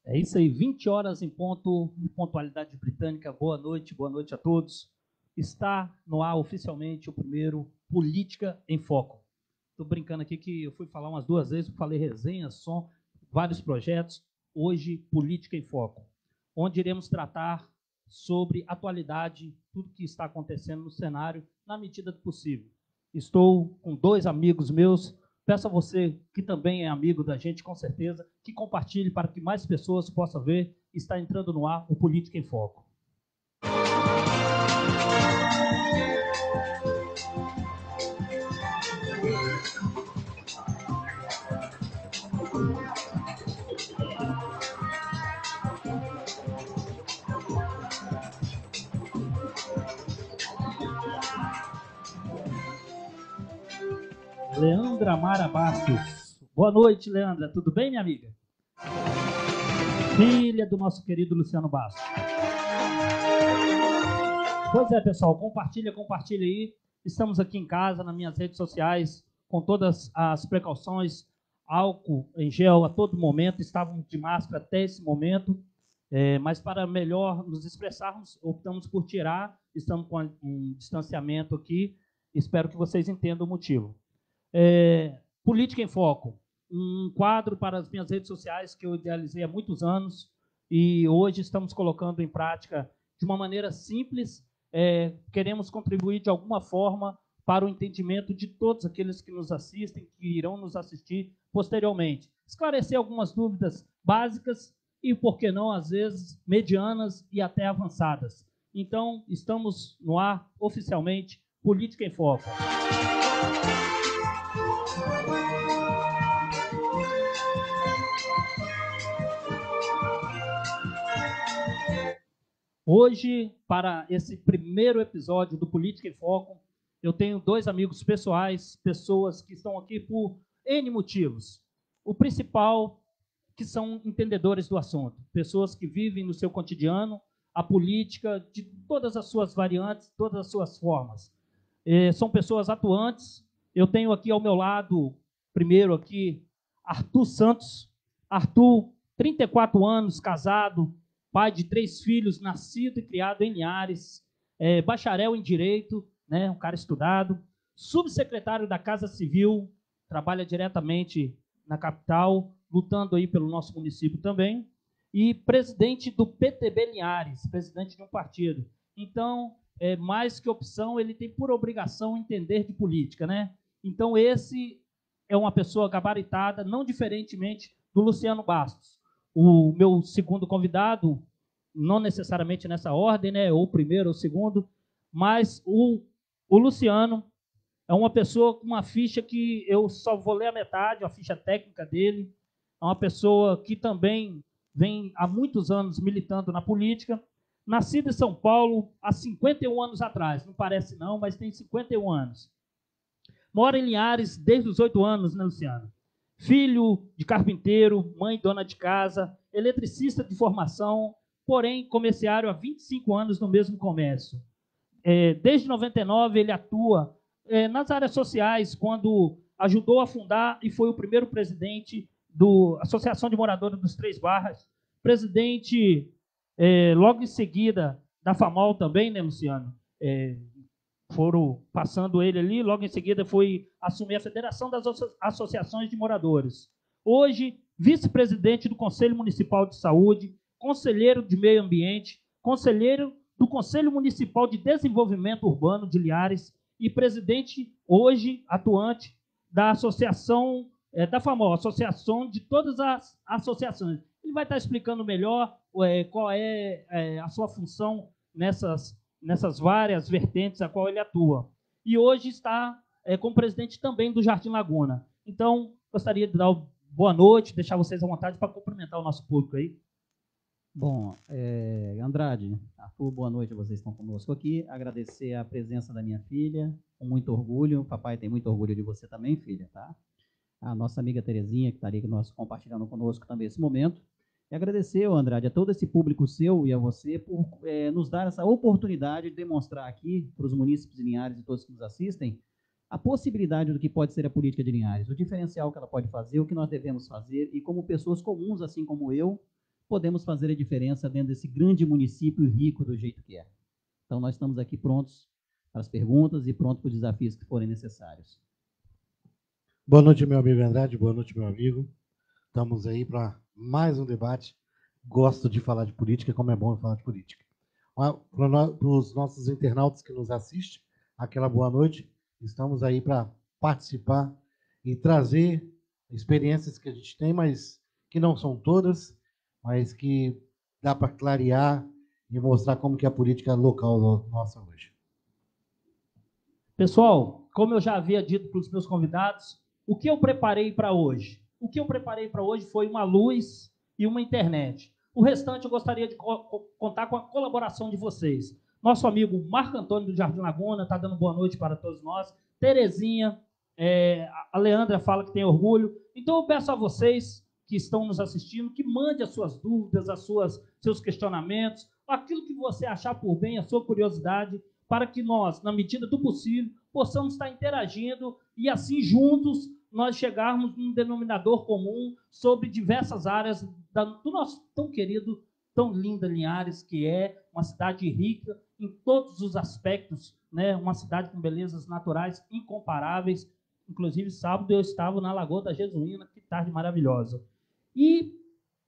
É isso aí, 20 horas em ponto, pontualidade britânica. Boa noite a todos. Está no ar oficialmente o primeiro Política em Foco. Estou brincando aqui que eu fui falar umas 2 vezes, falei resenha, som, vários projetos. Hoje, Política em Foco, onde iremos tratar sobre atualidade, tudo que está acontecendo no cenário, na medida do possível. Estou com 2 amigos meus. Peço a você, que também é amigo da gente, com certeza, que compartilhe para que mais pessoas possam ver. Está entrando no ar o Política em Foco. Leandra Mara Bastos. Boa noite, Leandra. Tudo bem, minha amiga? Filha do nosso querido Luciano Bastos. Pois é, pessoal, compartilha aí. Estamos aqui em casa, nas minhas redes sociais, com todas as precauções, álcool em gel a todo momento, estávamos de máscara até esse momento, mas para melhor nos expressarmos, optamos por tirar, estamos com um distanciamento aqui, espero que vocês entendam o motivo. Política em Foco, um quadro para as minhas redes sociais que eu idealizei há muitos anos e hoje estamos colocando em prática de uma maneira simples. Queremos contribuir de alguma forma para o entendimento de todos aqueles que nos assistem, que irão nos assistir posteriormente. Esclarecer algumas dúvidas básicas e, por que não, às vezes, medianas e até avançadas. Então, estamos no ar oficialmente, Política em Foco. Hoje, para esse primeiro episódio do Política em Foco, eu tenho 2 amigos pessoais, pessoas que estão aqui por N motivos. O principal, que são entendedores do assunto, pessoas que vivem no seu cotidiano a política de todas as suas variantes, todas as suas formas. São pessoas atuantes. Eu tenho aqui ao meu lado, primeiro aqui, Arthur Santos. Arthur, 34 anos, casado, pai de 3 filhos, nascido e criado em Linhares, bacharel em Direito, né, um cara estudado, subsecretário da Casa Civil, trabalha diretamente na capital, lutando aí pelo nosso município também, e presidente do PTB Linhares, presidente de um partido. Então, mais que opção, ele tem por obrigação entender de política, né? Então, esse é uma pessoa gabaritada, não diferentemente do Luciano Bastos. O meu segundo convidado, não necessariamente nessa ordem, né, ou o primeiro ou o segundo, mas o Luciano é uma pessoa com uma ficha que eu só vou ler a metade, a ficha técnica dele. É uma pessoa que também vem há muitos anos militando na política, nascido em São Paulo há 51 anos atrás, não parece não, mas tem 51 anos. Mora em Linhares desde os 8 anos, né, Luciano? Filho de carpinteiro, mãe dona de casa, eletricista de formação, porém comerciário há 25 anos no mesmo comércio. Desde 99 ele atua nas áreas sociais, quando ajudou a fundar e foi o primeiro presidente da Associação de Moradores dos Três Barras, presidente logo em seguida da FAMOL também, né, Luciano? Foram passando ele ali, logo em seguida foi assumir a Federação das Associações de Moradores. Hoje, vice-presidente do Conselho Municipal de Saúde, conselheiro de Meio Ambiente, conselheiro do Conselho Municipal de Desenvolvimento Urbano de Linhares e presidente, hoje, atuante, da Associação, da FAMOL, Associação de todas as associações. Ele vai estar explicando melhor qual é a sua função nessas várias vertentes a qual ele atua. E hoje está como presidente também do Jardim Laguna. Então, gostaria de dar boa noite, deixar vocês à vontade para cumprimentar o nosso público aí. Bom, Andrade, Arthur, boa noite a vocês que estão conosco aqui. Agradecer a presença da minha filha, com muito orgulho. O papai tem muito orgulho de você também, filha, tá? A nossa amiga Terezinha, que está ali compartilhando conosco também esse momento. E agradecer, Andrade, a todo esse público seu e a você por nos dar essa oportunidade de demonstrar aqui para os munícipes de Linhares e todos que nos assistem a possibilidade do que pode ser a política de Linhares, o diferencial que ela pode fazer, o que nós devemos fazer e como pessoas comuns, assim como eu, podemos fazer a diferença dentro desse grande município rico do jeito que é. Então, nós estamos aqui prontos para as perguntas e prontos para os desafios que forem necessários. Boa noite, meu amigo Andrade. Boa noite, meu amigo. Estamos aí para mais um debate. Gosto de falar de política, como é bom falar de política. Para os nossos internautas que nos assistem, aquela boa noite. Estamos aí para participar e trazer experiências que a gente tem, mas que não são todas, mas que dá para clarear e mostrar como que é a política local nossa hoje. Pessoal, como eu já havia dito para os meus convidados, o que eu preparei para hoje? O que eu preparei para hoje foi uma luz e uma internet. O restante eu gostaria de contar com a colaboração de vocês. Nosso amigo Marco Antônio do Jardim Laguna está dando boa noite para todos nós. Terezinha, a Leandra fala que tem orgulho. Então eu peço a vocês que estão nos assistindo que mande as suas dúvidas, seus questionamentos, aquilo que você achar por bem, a sua curiosidade, para que nós, na medida do possível, possamos estar interagindo e assim juntos nós chegarmos num denominador comum sobre diversas áreas do nosso tão querido, tão linda Linhares, que é uma cidade rica em todos os aspectos, né? Uma cidade com belezas naturais incomparáveis. Inclusive, sábado eu estava na Lagoa da Jesuína, que tarde maravilhosa.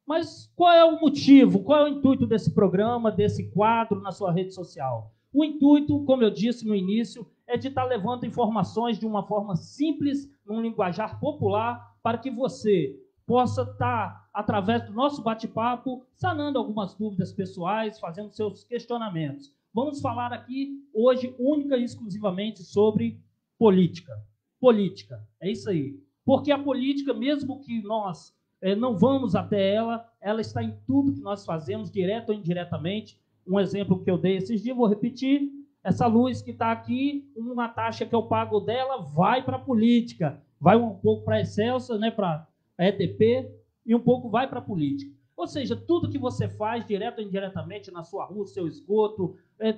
Mas qual é o motivo, qual é o intuito desse programa, desse quadro na sua rede social? O intuito, como eu disse no início, é de estar levando informações de uma forma simples, num linguajar popular, para que você possa estar, através do nosso bate-papo, sanando algumas dúvidas pessoais, fazendo seus questionamentos. Vamos falar aqui hoje única e exclusivamente sobre política. Política, é isso aí. Porque a política, mesmo que nós não vamos até ela está em tudo que nós fazemos, direto ou indiretamente. Um exemplo que eu dei esses dias, vou repetir, essa luz que está aqui, uma taxa que eu pago dela vai para a política, vai um pouco para a Excelsa, né, para a ETP, e um pouco vai para a política. Ou seja, tudo que você faz, direto ou indiretamente, na sua rua, seu esgoto,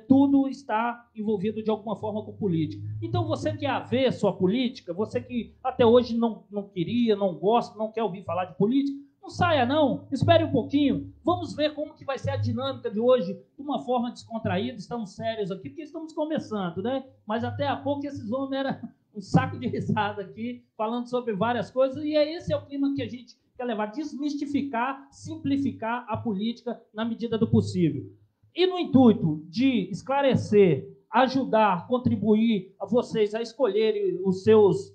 tudo está envolvido de alguma forma com política. Então, você que vê sua política, você que até hoje não queria, não gosta, não quer ouvir falar de política, não saia não, espere um pouquinho, vamos ver como que vai ser a dinâmica de hoje, de uma forma descontraída, estamos sérios aqui, porque estamos começando, né? Mas até há pouco esses homens eram um saco de risada aqui, falando sobre várias coisas, e esse é o clima que a gente quer levar, desmistificar, simplificar a política na medida do possível. E no intuito de esclarecer, ajudar, contribuir a vocês a escolherem os seus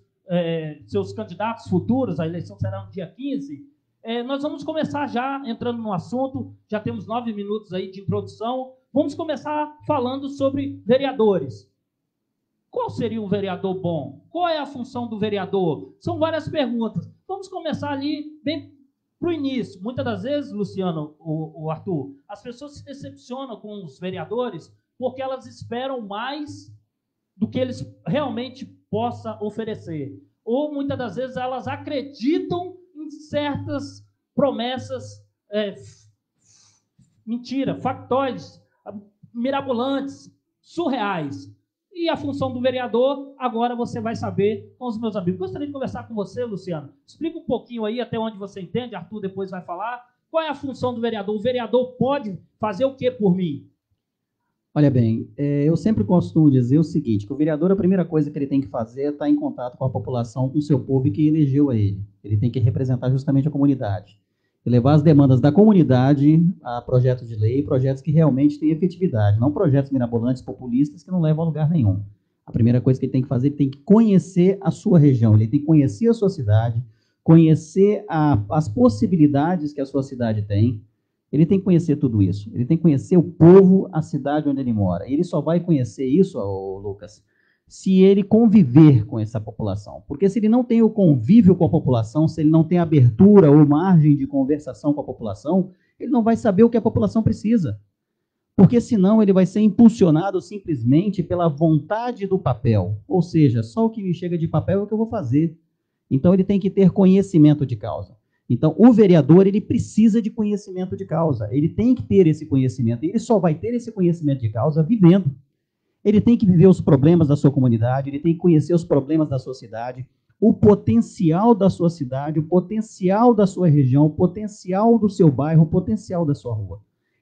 candidatos futuros, a eleição será no dia 15, nós vamos começar já entrando no assunto, já temos 9 minutos aí de introdução, vamos começar falando sobre vereadores. Qual seria um vereador bom? Qual é a função do vereador? São várias perguntas. Vamos começar ali bem para o início. Muitas das vezes, Luciano, o Arthur, as pessoas se decepcionam com os vereadores porque elas esperam mais do que eles realmente possam oferecer. Ou muitas das vezes elas acreditam em certas promessas factóides, mirabolantes, surreais. E a função do vereador, agora você vai saber com os meus amigos. Gostaria de conversar com você, Luciano. Explica um pouquinho aí, até onde você entende, Arthur depois vai falar. Qual é a função do vereador? O vereador pode fazer o que por mim? Olha bem, eu sempre costumo dizer o seguinte, que o vereador, a primeira coisa que ele tem que fazer é estar em contato com a população, com o seu povo que elegeu a ele. Ele tem que representar justamente a comunidade. E levar as demandas da comunidade a projetos de lei, projetos que realmente têm efetividade, não projetos mirabolantes, populistas, que não levam a lugar nenhum. A primeira coisa que ele tem que fazer, ele tem que conhecer a sua região, ele tem que conhecer a sua cidade, conhecer as possibilidades que a sua cidade tem. Ele tem que conhecer tudo isso. Ele tem que conhecer o povo, a cidade onde ele mora. Ele só vai conhecer isso, Lucas, se ele conviver com essa população. Porque se ele não tem o convívio com a população, se ele não tem abertura ou margem de conversação com a população, ele não vai saber o que a população precisa. Porque senão ele vai ser impulsionado simplesmente pela vontade do papel. Ou seja, só o que me chega de papel é o que eu vou fazer. Então ele tem que ter conhecimento de causa. Então, o vereador, ele precisa de conhecimento de causa. Ele tem que ter esse conhecimento. E ele só vai ter esse conhecimento de causa vivendo. Ele tem que viver os problemas da sua comunidade, ele tem que conhecer os problemas da sua cidade, o potencial da sua cidade, o potencial da sua região, o potencial do seu bairro, o potencial da sua rua.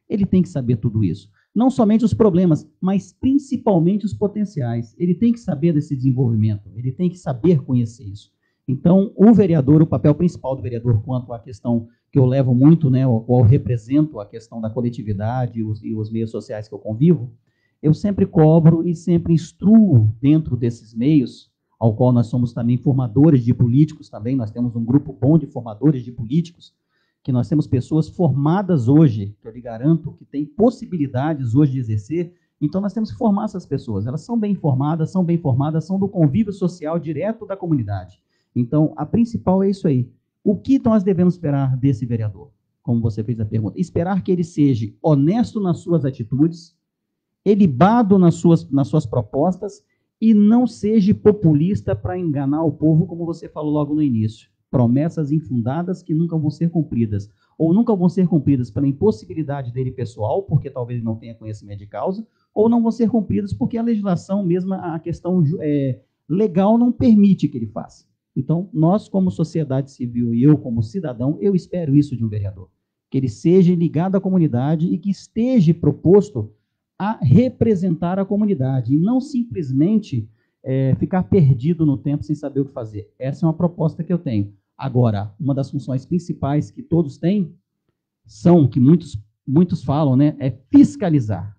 Ele tem que saber tudo isso. Não somente os problemas, mas principalmente os potenciais. Ele tem que saber desse desenvolvimento, ele tem que saber conhecer isso. Então, o vereador, o papel principal do vereador quanto à questão que eu levo muito, né, o qual represento a questão da coletividade e os meios sociais que eu convivo, eu sempre cobro e sempre instruo dentro desses meios, ao qual nós somos também formadores de políticos também, nós temos um grupo bom de formadores de políticos, que nós temos pessoas formadas hoje, que eu lhe garanto, que têm possibilidades hoje de exercer, então nós temos que formar essas pessoas, elas são bem formadas, são do convívio social direto da comunidade. Então, a principal é isso aí. O que nós devemos esperar desse vereador? Como você fez a pergunta. Esperar que ele seja honesto nas suas atitudes, ilibado nas suas propostas e não seja populista para enganar o povo, como você falou logo no início. Promessas infundadas que nunca vão ser cumpridas. Ou nunca vão ser cumpridas pela impossibilidade dele pessoal, porque talvez ele não tenha conhecimento de causa, ou não vão ser cumpridas porque a legislação, mesmo a questão legal, não permite que ele faça. Então, nós, como sociedade civil e eu, como cidadão, eu espero isso de um vereador. Que ele seja ligado à comunidade e que esteja proposto a representar a comunidade e não simplesmente ficar perdido no tempo sem saber o que fazer. Essa é uma proposta que eu tenho. Agora, uma das funções principais que todos têm são, que muitos falam, né, é fiscalizar.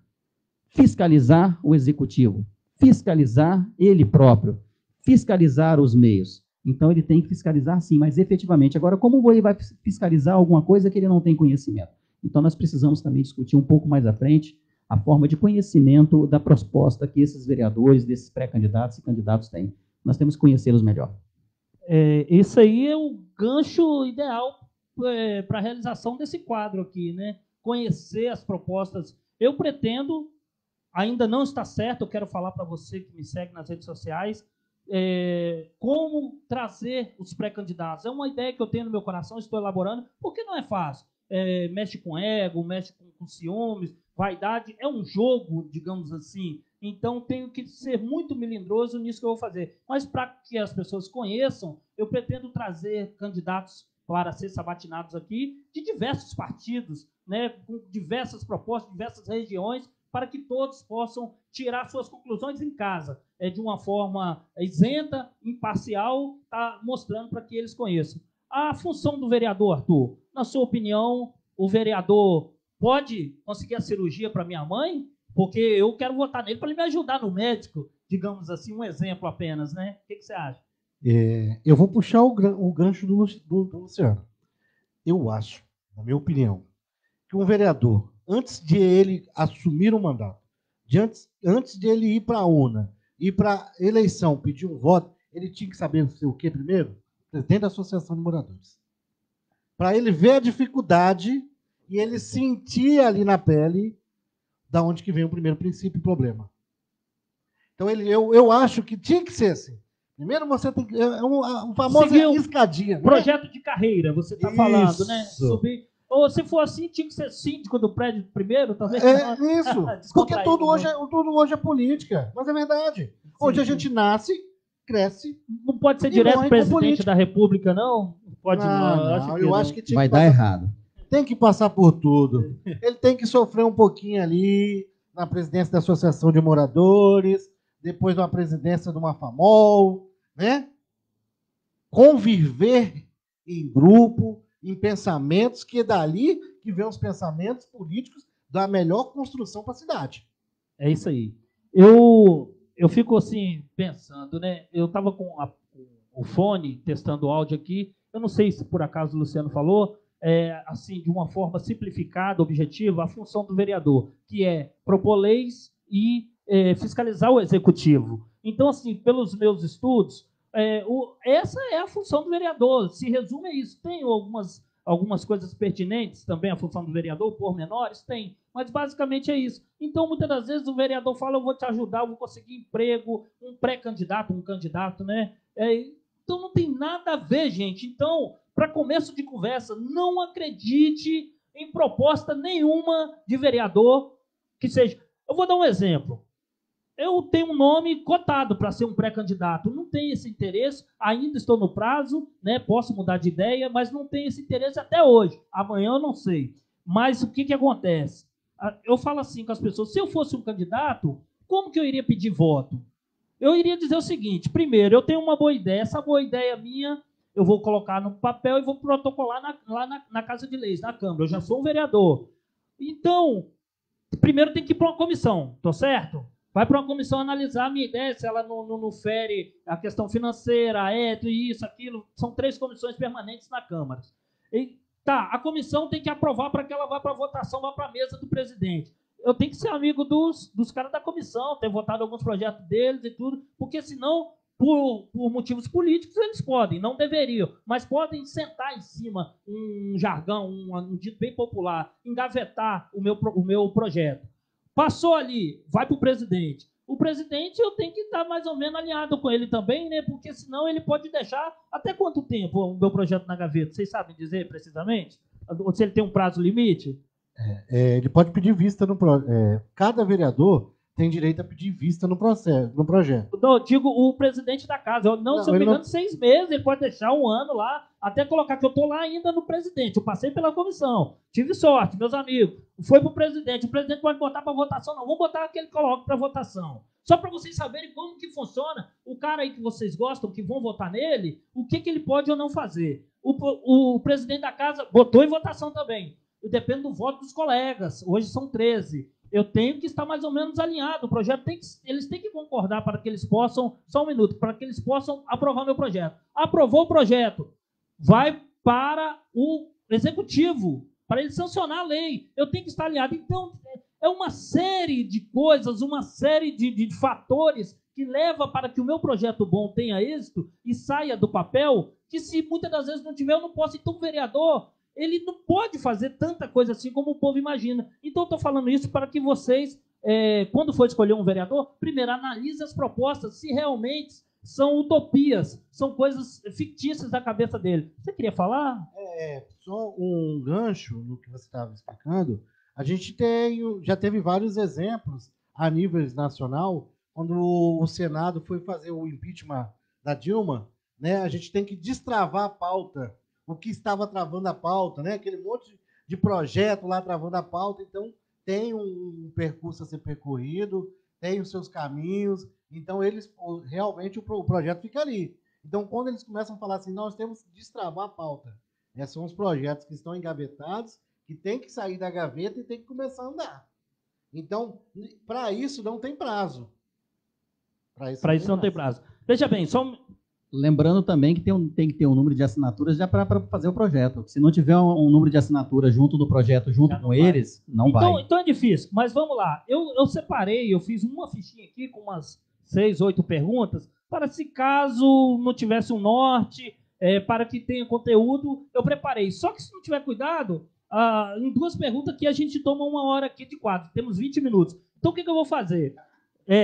Fiscalizar o executivo, fiscalizar ele próprio, fiscalizar os meios. Então, ele tem que fiscalizar sim, mas efetivamente. Agora, como ele vai fiscalizar alguma coisa que ele não tem conhecimento? Então, nós precisamos também discutir um pouco mais à frente a forma de conhecimento da proposta que esses vereadores, desses pré-candidatos e candidatos têm. Nós temos que conhecê-los melhor. Esse aí é o gancho ideal para a realização desse quadro aqui, né? Conhecer as propostas. Eu pretendo, ainda não está certo, eu quero falar para você que me segue nas redes sociais, como trazer os pré-candidatos. É uma ideia que eu tenho no meu coração, estou elaborando, porque não é fácil. Mexe com ego, mexe com ciúmes, vaidade, é um jogo, digamos assim. Então, tenho que ser muito melindroso nisso que eu vou fazer. Mas, para que as pessoas conheçam, eu pretendo trazer candidatos para ser sabatinados aqui de diversos partidos, né, com diversas propostas, diversas regiões, para que todos possam tirar suas conclusões em casa, de uma forma isenta, imparcial, tá mostrando para que eles conheçam. A função do vereador, Arthur, na sua opinião, o vereador pode conseguir a cirurgia para minha mãe? Porque eu quero votar nele para ele me ajudar no médico, digamos assim, um exemplo apenas, né? O que você acha? Eu vou puxar o gancho do Luciano. Eu acho, na minha opinião, que um vereador, antes de ele assumir um mandato, antes de ele ir para a urna, ir para a eleição, pedir um voto, ele tinha que saber o que primeiro? Presidente da Associação de Moradores. Para ele ver a dificuldade e ele sentir ali na pele da onde que vem o primeiro princípio e problema. Então, eu acho que tinha que ser assim. Primeiro você tem que... um famoso escadinha. Projeto, né? De carreira, você está falando, né? Subir. Ou se for assim, tinha que ser síndico do prédio primeiro, talvez. Isso. Porque tudo hoje é política. Mas é verdade. Hoje a gente nasce, cresce. Não pode ser direto presidente da República, não? Pode não. Eu acho que tinha vai dar errado. Tem que passar por tudo. Ele tem que sofrer um pouquinho ali na presidência da Associação de Moradores, depois na presidência de uma FAMOL, né? Conviver em grupo, em pensamentos, que é dali que vem os pensamentos políticos da melhor construção para a cidade. É isso aí. Eu fico assim, pensando, né? Eu estava com o fone, testando o áudio aqui, eu não sei se por acaso o Luciano falou, assim, de uma forma simplificada, objetiva, a função do vereador, que é propor leis e fiscalizar o executivo. Então, assim, pelos meus estudos, essa é a função do vereador, se resume a isso. Tem algumas coisas pertinentes também, a função do vereador, pormenores, tem, mas basicamente é isso. Então, muitas das vezes o vereador fala, eu vou te ajudar, eu vou conseguir emprego, um pré-candidato, um candidato, né? Então, não tem nada a ver, gente. Então, para começo de conversa, não acredite em proposta nenhuma de vereador que seja. Eu vou dar um exemplo. eu tenho um nome cotado para ser um pré-candidato. Não tenho esse interesse, ainda estou no prazo, né? Posso mudar de ideia, mas não tenho esse interesse até hoje. Amanhã eu não sei. Mas o que acontece? Eu falo assim com as pessoas, se eu fosse um candidato, como que eu iria pedir voto? Eu iria dizer o seguinte, primeiro, eu tenho uma boa ideia, essa boa ideia minha, eu vou colocar no papel e vou protocolar lá na Casa de Leis, na Câmara. Eu já sou um vereador. Então, primeiro tem que ir para uma comissão, tô certo? Vai para uma comissão analisar a minha ideia, se ela não fere a questão financeira, a ética, isso, aquilo. São 3 comissões permanentes na Câmara. E, tá, a comissão tem que aprovar para que ela vá para a votação, vá para a mesa do presidente. Eu tenho que ser amigo dos caras da comissão, ter votado alguns projetos deles e tudo, porque senão, por motivos políticos, eles podem, não deveriam, mas podem sentar em cima um jargão, um dito bem popular, engavetar o meu projeto. Passou ali, vai para o presidente. O presidente eu tenho que estar mais ou menos alinhado com ele também, né? Porque senão ele pode deixar até quanto tempo o meu projeto na gaveta? Vocês sabem dizer precisamente? Ou se ele tem um prazo limite? Ele pode pedir vista no projeto. Cada vereador tem direito a pedir vista no projeto. Não, eu digo o presidente da casa. Se eu me engano, 6 meses, ele pode deixar 1 ano lá, até colocar que eu estou lá ainda no presidente. Eu passei pela comissão. Tive sorte, meus amigos. Foi para o presidente. O presidente pode botar para votação, não. Vamos botar que ele coloque para votação. Só para vocês saberem como que funciona. O cara aí que vocês gostam, que vão votar nele, o que ele pode ou não fazer. O presidente da casa botou em votação também. Depende do voto dos colegas. Hoje são 13. Eu tenho que estar mais ou menos alinhado. O projeto eles têm que concordar para que eles possam, só um minuto, para que eles possam aprovar meu projeto. Aprovou o projeto, vai para o executivo, para ele sancionar a lei. Eu tenho que estar alinhado. Então, é uma série de coisas, uma série de fatores que leva para que o meu projeto bom tenha êxito e saia do papel, que se muitas das vezes não tiver, eu não posso. Então, o vereador, ele não pode fazer tanta coisa assim como o povo imagina. Então, eu estou falando isso para que vocês, quando for escolher um vereador, primeiro analise as propostas, se realmente são utopias, são coisas fictícias da cabeça dele. Você queria falar? Só um gancho no que você estava explicando. A gente já teve vários exemplos a nível nacional, quando o Senado foi fazer o impeachment da Dilma, né? A gente tem que destravar a pauta, o que estava travando a pauta, né? Aquele monte de projeto lá travando a pauta. Então, tem um percurso a ser percorrido, tem os seus caminhos. Então, realmente o projeto fica ali. Então, quando eles começam a falar assim, nós temos que destravar a pauta. São os projetos que estão engavetados, que tem que sair da gaveta e tem que começar a andar. Então, para isso não tem prazo. Para isso não tem prazo. Veja bem, só... Lembrando também que tem que ter um número de assinaturas já para fazer o projeto. Se não tiver um número de assinaturas junto do projeto, junto com eles, não vai. Então é difícil, mas vamos lá. Eu separei, eu fiz uma fichinha aqui com umas 6, 8 perguntas, para se caso não tivesse um norte, para que tenha conteúdo, eu preparei. Só que se não tiver cuidado, em 2 perguntas aqui a gente toma 1 hora aqui de 4, temos 20 minutos. Então o que eu vou fazer?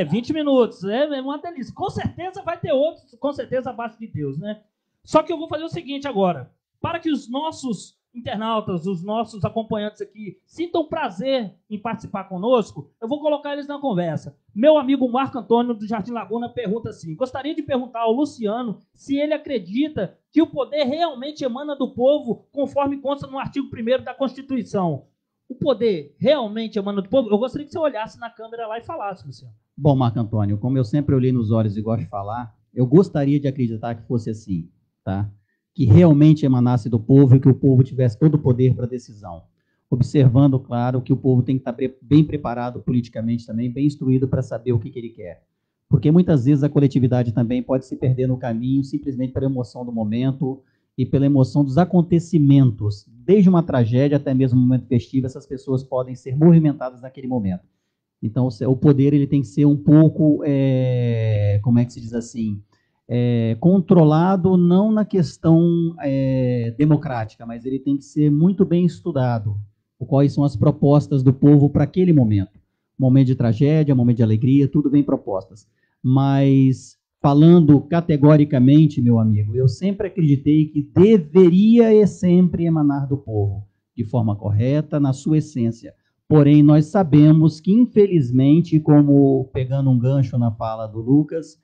20 minutos, é uma delícia. Com certeza vai ter outros, com certeza abaixo de Deus, né? Só que eu vou fazer o seguinte agora, para que os nossos internautas, os nossos acompanhantes aqui, sintam prazer em participar conosco, eu vou colocar eles na conversa. Meu amigo Marco Antônio, do Jardim Laguna, pergunta assim, gostaria de perguntar ao Luciano se ele acredita que o poder realmente emana do povo, conforme consta no artigo 1º da Constituição. O poder realmente emana do povo? Eu gostaria que você olhasse na câmera lá e falasse, Luciano. Bom, Marco Antônio, como eu sempre olhei nos olhos e gosto de falar, eu gostaria de acreditar que fosse assim, tá? Que realmente emanasse do povo e que o povo tivesse todo o poder para a decisão. Observando, claro, que o povo tem que estar bem preparado politicamente também, bem instruído para saber o que ele quer. Porque muitas vezes a coletividade também pode se perder no caminho simplesmente pela emoção do momento e pela emoção dos acontecimentos. Desde uma tragédia até mesmo um momento festivo, essas pessoas podem ser movimentadas naquele momento. Então, o poder ele tem que ser um pouco, como é que se diz assim, controlado não na questão democrática, mas ele tem que ser muito bem estudado. Quais são as propostas do povo para aquele momento. Momento de tragédia, momento de alegria, tudo bem propostas. Mas, falando categoricamente, meu amigo, eu sempre acreditei que deveria sempre emanar do povo, de forma correta, na sua essência. Porém, nós sabemos que, infelizmente, como pegando um gancho na fala do Lucas,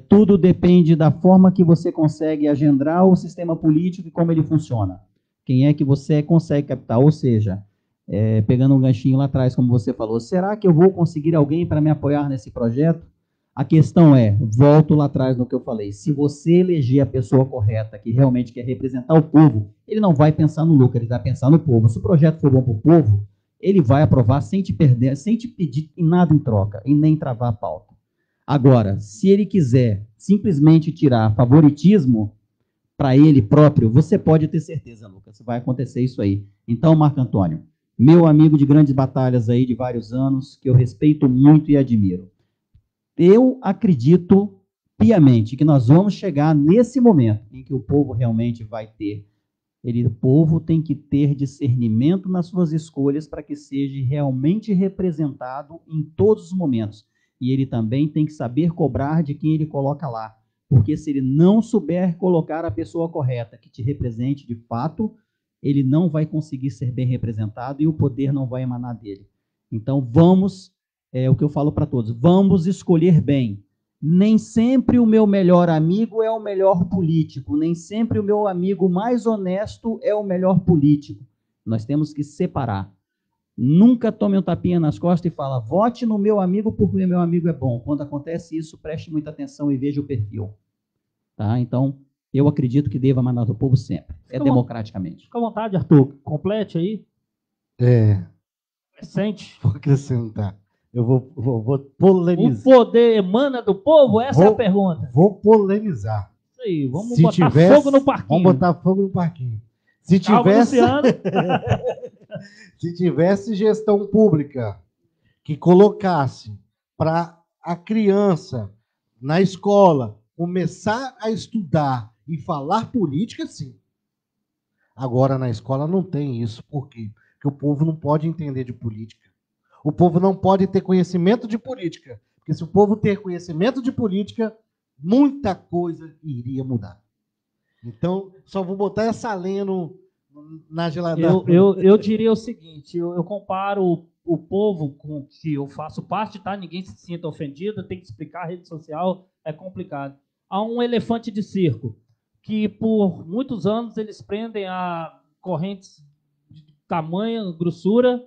tudo depende da forma que você consegue agendar o sistema político e como ele funciona. Quem é que você consegue captar? Ou seja, pegando um ganchinho lá atrás, como você falou, será que eu vou conseguir alguém para me apoiar nesse projeto? A questão volto lá atrás no que eu falei, se você eleger a pessoa correta, que realmente quer representar o povo, ele não vai pensar no lucro, ele vai pensar no povo. Se o projeto for bom para o povo, ele vai aprovar sem te perder, sem te pedir nada em troca, e nem travar a pauta. Agora, se ele quiser simplesmente tirar favoritismo para ele próprio, você pode ter certeza, Lucas, vai acontecer isso aí. Então, Marco Antônio, meu amigo de grandes batalhas aí de vários anos, que eu respeito muito e admiro. Eu acredito piamente que nós vamos chegar nesse momento em que o povo realmente vai ter. O povo tem que ter discernimento nas suas escolhas para que seja realmente representado em todos os momentos. E ele também tem que saber cobrar de quem ele coloca lá. Porque se ele não souber colocar a pessoa correta que te represente de fato, ele não vai conseguir ser bem representado e o poder não vai emanar dele. Então, vamos, o que eu falo para todos, vamos escolher bem. Nem sempre o meu melhor amigo é o melhor político, nem sempre o meu amigo mais honesto é o melhor político. Nós temos que separar. Nunca tome um tapinha nas costas e fala, vote no meu amigo porque meu amigo é bom. Quando acontece isso, preste muita atenção e veja o perfil. Tá? Então, eu acredito que deva mandar do povo sempre. Democraticamente. Fica à vontade, Arthur. Complete aí. Recente. Vou acrescentar. Eu vou polemizar. O poder emana do povo? Essa é a pergunta. Vou polemizar. Isso aí, vamos botar fogo no parquinho. Vamos botar fogo no parquinho. Se tivesse gestão pública que colocasse para a criança na escola começar a estudar e falar política, sim. Agora, na escola não tem isso. Por quê? Porque o povo não pode entender de política. O povo não pode ter conhecimento de política. Porque se o povo ter conhecimento de política, muita coisa iria mudar. Então, só vou botar essa lenha na geladeira. Eu diria o seguinte, eu comparo o povo com que eu faço parte, tá? Ninguém se sinta ofendido, tem que explicar, a rede social é complicado. Há um elefante de circo, que por muitos anos eles prendem a correntes de tamanha grossura,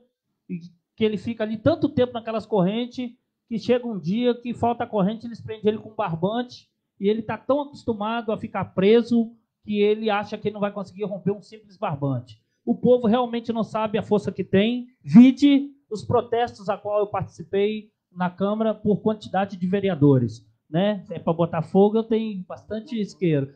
e que ele fica ali tanto tempo naquelas correntes, que chega um dia que falta a corrente, eles prendem ele com um barbante, e ele está tão acostumado a ficar preso que ele acha que ele não vai conseguir romper um simples barbante. O povo realmente não sabe a força que tem. Vide os protestos a qual eu participei na Câmara por quantidade de vereadores. Né? Se é para botar fogo, eu tenho bastante isqueiro.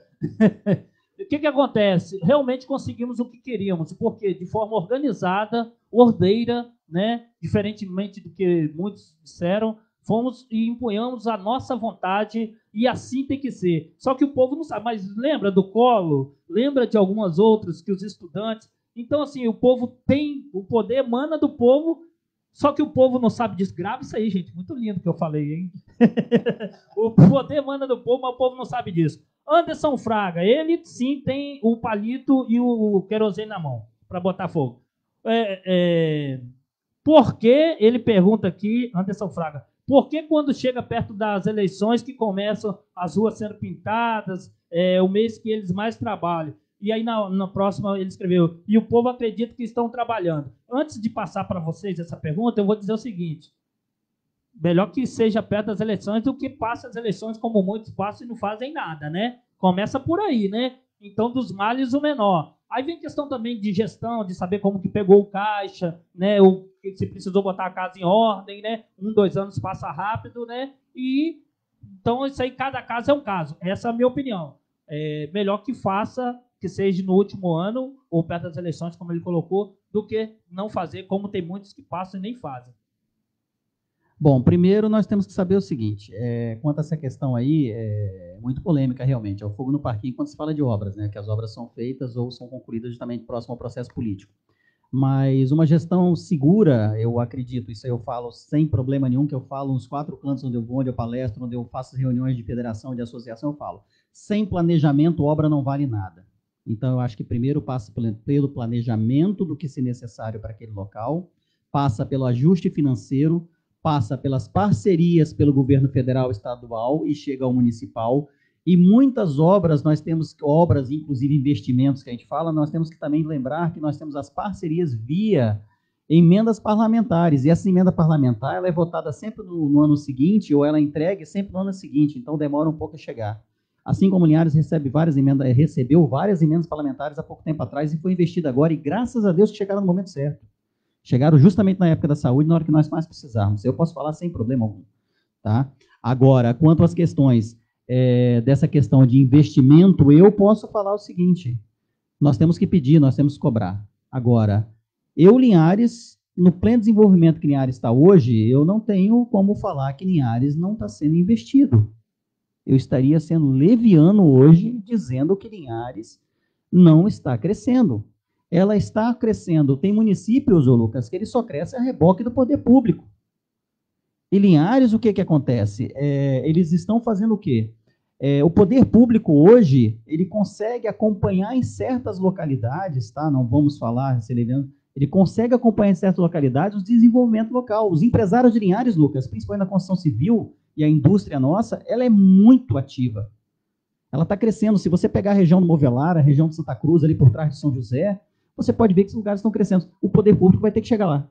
O que acontece? Realmente conseguimos o que queríamos, porque de forma organizada, ordeira, né? Diferentemente do que muitos disseram, fomos e impunhamos a nossa vontade e assim tem que ser. Só que o povo não sabe. Mas lembra do Collor? Lembra de algumas outras que os estudantes... Então, assim, o povo tem... O poder emana do povo, só que o povo não sabe disso. Grave isso aí, gente. Muito lindo que eu falei, hein? O poder emana do povo, mas o povo não sabe disso. Anderson Fraga, ele sim tem o palito e o querosene na mão para botar fogo. Por que, ele pergunta aqui, Anderson Fraga, por que quando chega perto das eleições que começam as ruas sendo pintadas, o mês que eles mais trabalham? E aí na próxima ele escreveu, e o povo acredita que estão trabalhando. Antes de passar para vocês essa pergunta, eu vou dizer o seguinte, melhor que seja perto das eleições do que passa as eleições como muitos passam e não fazem nada, né? Começa por aí, né? Então, dos males o menor. Aí vem questão também de gestão, de saber como que pegou o caixa, né? Se precisou botar a casa em ordem, né? 1, 2 anos passa rápido, né? E então isso aí, cada caso é um caso. Essa é a minha opinião. Melhor que faça, que seja no último ano ou perto das eleições, como ele colocou, do que não fazer, como tem muitos que passam e nem fazem. Bom, primeiro nós temos que saber o seguinte, quanto a essa questão aí, é muito polêmica realmente, é o fogo no parquinho quando se fala de obras, né, que as obras são feitas ou são concluídas justamente próximo ao processo político. Mas uma gestão segura, eu acredito, isso aí eu falo sem problema nenhum, que eu falo nos 4 cantos onde eu vou, onde eu palestro, onde eu faço reuniões de federação, de associação, eu falo, sem planejamento, obra não vale nada. Então, eu acho que primeiro passa pelo planejamento do que se necessário para aquele local, passa pelo ajuste financeiro, passa pelas parcerias pelo governo federal, estadual e chega ao municipal. E muitas obras, nós temos obras, inclusive investimentos que a gente fala, nós temos que também lembrar que nós temos as parcerias via emendas parlamentares. E essa emenda parlamentar ela é votada sempre no ano seguinte, ou ela é entregue sempre no ano seguinte, então demora um pouco a chegar. Assim como Linhares recebeu várias emendas parlamentares há pouco tempo atrás e foi investida agora, e graças a Deus que chegaram no momento certo. Chegaram justamente na época da saúde, na hora que nós mais precisarmos. Eu posso falar sem problema algum. Tá? Agora, quanto às questões dessa questão de investimento, eu posso falar o seguinte, nós temos que pedir, nós temos que cobrar. Agora, Linhares, no pleno desenvolvimento que Linhares está hoje, eu não tenho como falar que Linhares não está sendo investido. Eu estaria sendo leviano hoje, dizendo que Linhares não está crescendo. Ela está crescendo. Tem municípios, ô Lucas, que ele só cresce a reboque do poder público. E Linhares, o que acontece? Eles estão fazendo o quê? O poder público hoje, ele consegue acompanhar em certas localidades, tá? Não vamos falar, ele consegue acompanhar em certas localidades o desenvolvimento local. Os empresários de Linhares, Lucas, principalmente na construção civil e a indústria nossa, ela é muito ativa. Ela está crescendo. Se você pegar a região do Movelar, a região de Santa Cruz, ali por trás de São José, você pode ver que esses lugares estão crescendo. O poder público vai ter que chegar lá.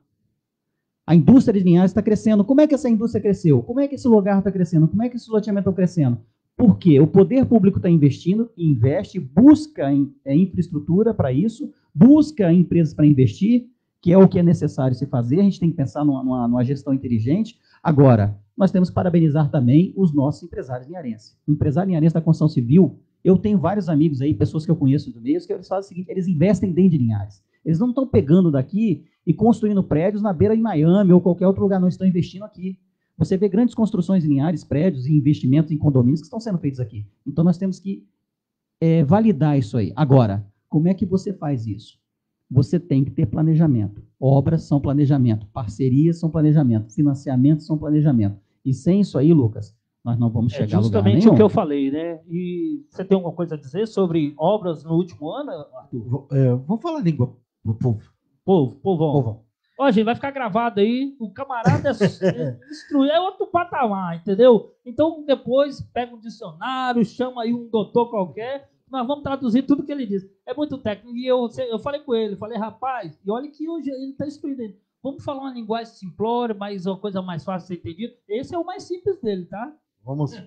A indústria de Linhares está crescendo. Como é que essa indústria cresceu? Como é que esse lugar está crescendo? Como é que esses loteamentos estão crescendo? Por quê? O poder público está investindo, investe, busca infraestrutura para isso, busca empresas para investir, que é o que é necessário se fazer. A gente tem que pensar numa gestão inteligente. Agora, nós temos que parabenizar também os nossos empresários linharenses. O empresário linharense da construção civil, eu tenho vários amigos aí, pessoas que eu conheço do meio, que eles fazem o seguinte, eles investem dentro de Linhares. Eles não estão pegando daqui e construindo prédios na beira de Miami ou qualquer outro lugar, não estão investindo aqui. Você vê grandes construções em Linhares, prédios e investimentos em condomínios que estão sendo feitos aqui. Então, nós temos que validar isso aí. Agora, como é que você faz isso? Você tem que ter planejamento. Obras são planejamento, parcerias são planejamento, financiamentos são planejamento. E sem isso aí, Lucas, nós não vamos chegar a lugar nenhum. Justamente o que eu falei, né? E você tem alguma coisa a dizer sobre obras no último ano, Arthur? Vamos falar a língua do povo. Povão. Ó, gente, vai ficar gravado aí, o camarada é outro patamar, entendeu? Então, depois, pega um dicionário, chama aí um doutor qualquer, nós vamos traduzir tudo que ele diz. É muito técnico, e eu falei com ele, rapaz, e olha que hoje ele está instruído ainda. Vamos falar uma linguagem simplória, mas uma coisa mais fácil de ser entendida. Esse é o mais simples dele, tá? Vamos. É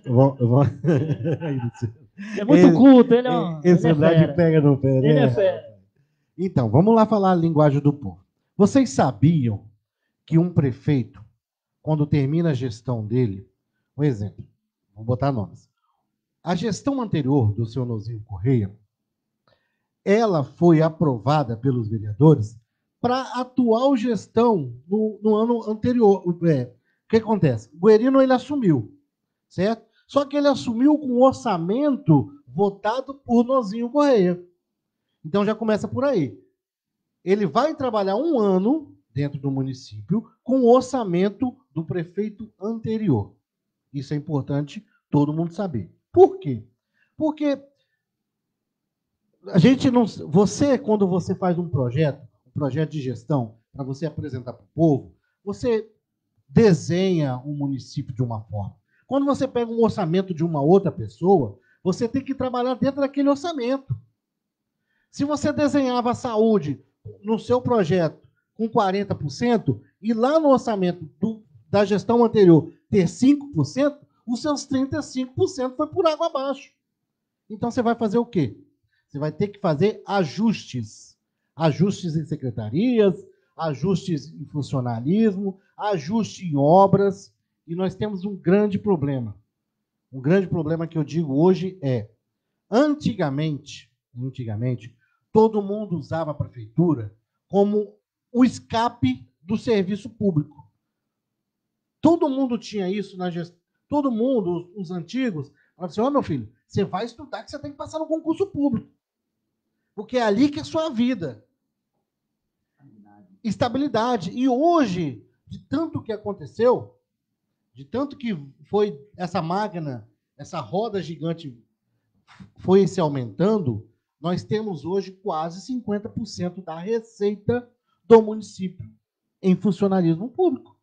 muito culto, ele Esse ele é fera. pega no pé, né? Ele é fera. Então, vamos lá falar a linguagem do povo. Vocês sabiam que um prefeito, quando termina a gestão dele, um exemplo, vou botar nomes. A gestão anterior do seu Nozinho Correia, ela foi aprovada pelos vereadores para a atual gestão no ano anterior. O que acontece? O Guerino, ele assumiu, certo? Só que ele assumiu com um orçamento votado por Nozinho Correia. Então já começa por aí. Ele vai trabalhar um ano dentro do município com o orçamento do prefeito anterior. Isso é importante todo mundo saber. Por quê? Porque a gente não... quando você faz um projeto de gestão, para você apresentar para o povo, você desenha um município de uma forma. Quando você pega um orçamento de uma outra pessoa, você tem que trabalhar dentro daquele orçamento. Se você desenhava a saúde no seu projeto com 40%, e lá no orçamento da gestão anterior ter 5%, os seus 35% foi por água abaixo. Então você vai fazer o quê? Você vai ter que fazer ajustes. Ajustes em secretarias, ajustes em funcionalismo, ajuste em obras. E nós temos um grande problema. Um grande problema que eu digo hoje é, antigamente, todo mundo usava a prefeitura como o escape do serviço público. Todo mundo tinha isso na gestão. Todo mundo, os antigos, falavam assim, meu filho, você vai estudar que você tem que passar no concurso público. Porque é ali que é a sua vida. Estabilidade. E hoje, de tanto que aconteceu, de tanto que foi essa máquina, essa roda gigante foi se aumentando, nós temos hoje quase 50% da receita do município em funcionalismo público.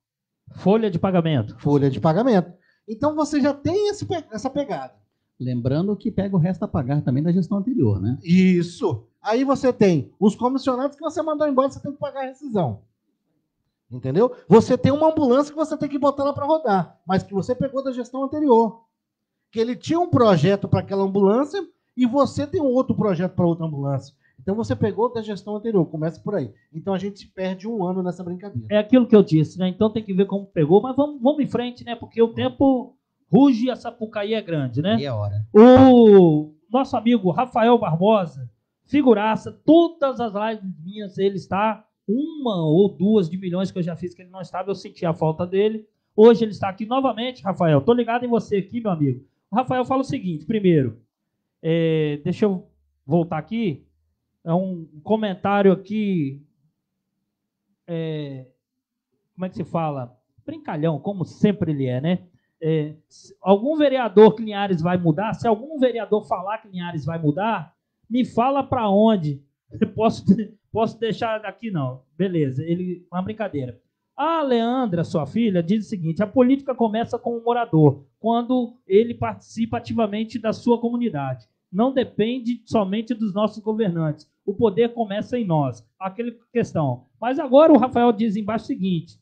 Folha de pagamento. Folha de pagamento. Então você já tem essa pegada. Lembrando que pega o resto a pagar também da gestão anterior, né? Isso. Aí você tem os comissionados que você mandou embora, você tem que pagar a rescisão. Entendeu? Você tem uma ambulância que você tem que botar ela para rodar, mas que você pegou da gestão anterior. Que ele tinha um projeto para aquela ambulância e você tem um outro projeto para outra ambulância. Então você pegou da gestão anterior, começa por aí. Então a gente perde um ano nessa brincadeira. É aquilo que eu disse, né? Então tem que ver como pegou, mas vamos em frente, né? Porque o tempo ruge e a Sapucaí é grande, né? Meia hora. O nosso amigo Rafael Barbosa, figuraça, todas as lives minhas, ele está, 1 ou 2 de milhões que eu já fiz que ele não estava, eu senti a falta dele. Hoje ele está aqui novamente, Rafael. Estou ligado em você aqui, meu amigo. O Rafael fala o seguinte, primeiro, deixa eu voltar aqui, é um comentário aqui, como é que se fala? Brincalhão, como sempre ele é, né? Algum vereador que Linhares vai mudar, se algum vereador falar que Linhares vai mudar, me fala para onde. Posso deixar aqui não. Beleza, uma brincadeira. A Leandra, sua filha, diz o seguinte: a política começa com o morador, quando ele participa ativamente da sua comunidade. Não depende somente dos nossos governantes. O poder começa em nós. Aquela questão. Mas agora o Rafael diz embaixo o seguinte: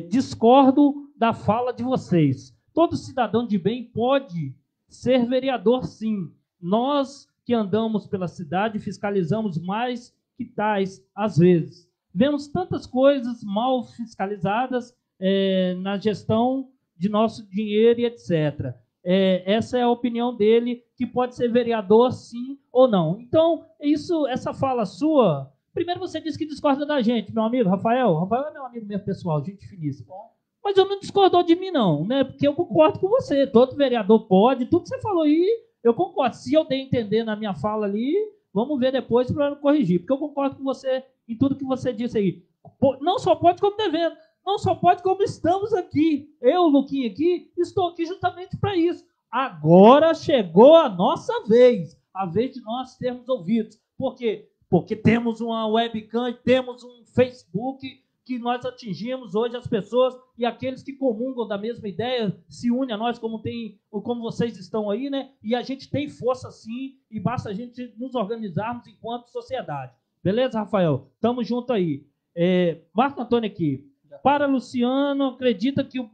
discordo da fala de vocês. Todo cidadão de bem pode ser vereador, sim. Nós que andamos pela cidade fiscalizamos mais que tais às vezes. Vemos tantas coisas mal fiscalizadas na gestão de nosso dinheiro e etc. Essa é a opinião dele, que pode ser vereador, sim ou não. Então, essa fala sua... Primeiro você disse que discorda da gente, meu amigo Rafael. Rafael é meu amigo mesmo pessoal, gente finíssima. Mas eu não discordou de mim, não, né? Porque eu concordo com você. Todo vereador pode, tudo que você falou aí, eu concordo. Se eu dei a entender na minha fala ali, vamos ver depois para corrigir. Porque eu concordo com você em tudo que você disse aí. Não só pode, como devendo. Não só pode, como estamos aqui. Eu, Luquinha, aqui, estou aqui justamente para isso. Agora chegou a nossa vez. A vez de nós termos ouvidos. Por quê? Porque temos uma webcam e temos um Facebook que nós atingimos hoje as pessoas, e aqueles que comungam da mesma ideia se unem a nós, como vocês estão aí, né? E a gente tem força sim, e basta a gente nos organizarmos enquanto sociedade. Beleza, Rafael? Tamo junto aí. Marco Antônio aqui. Para Luciano, acredita que o...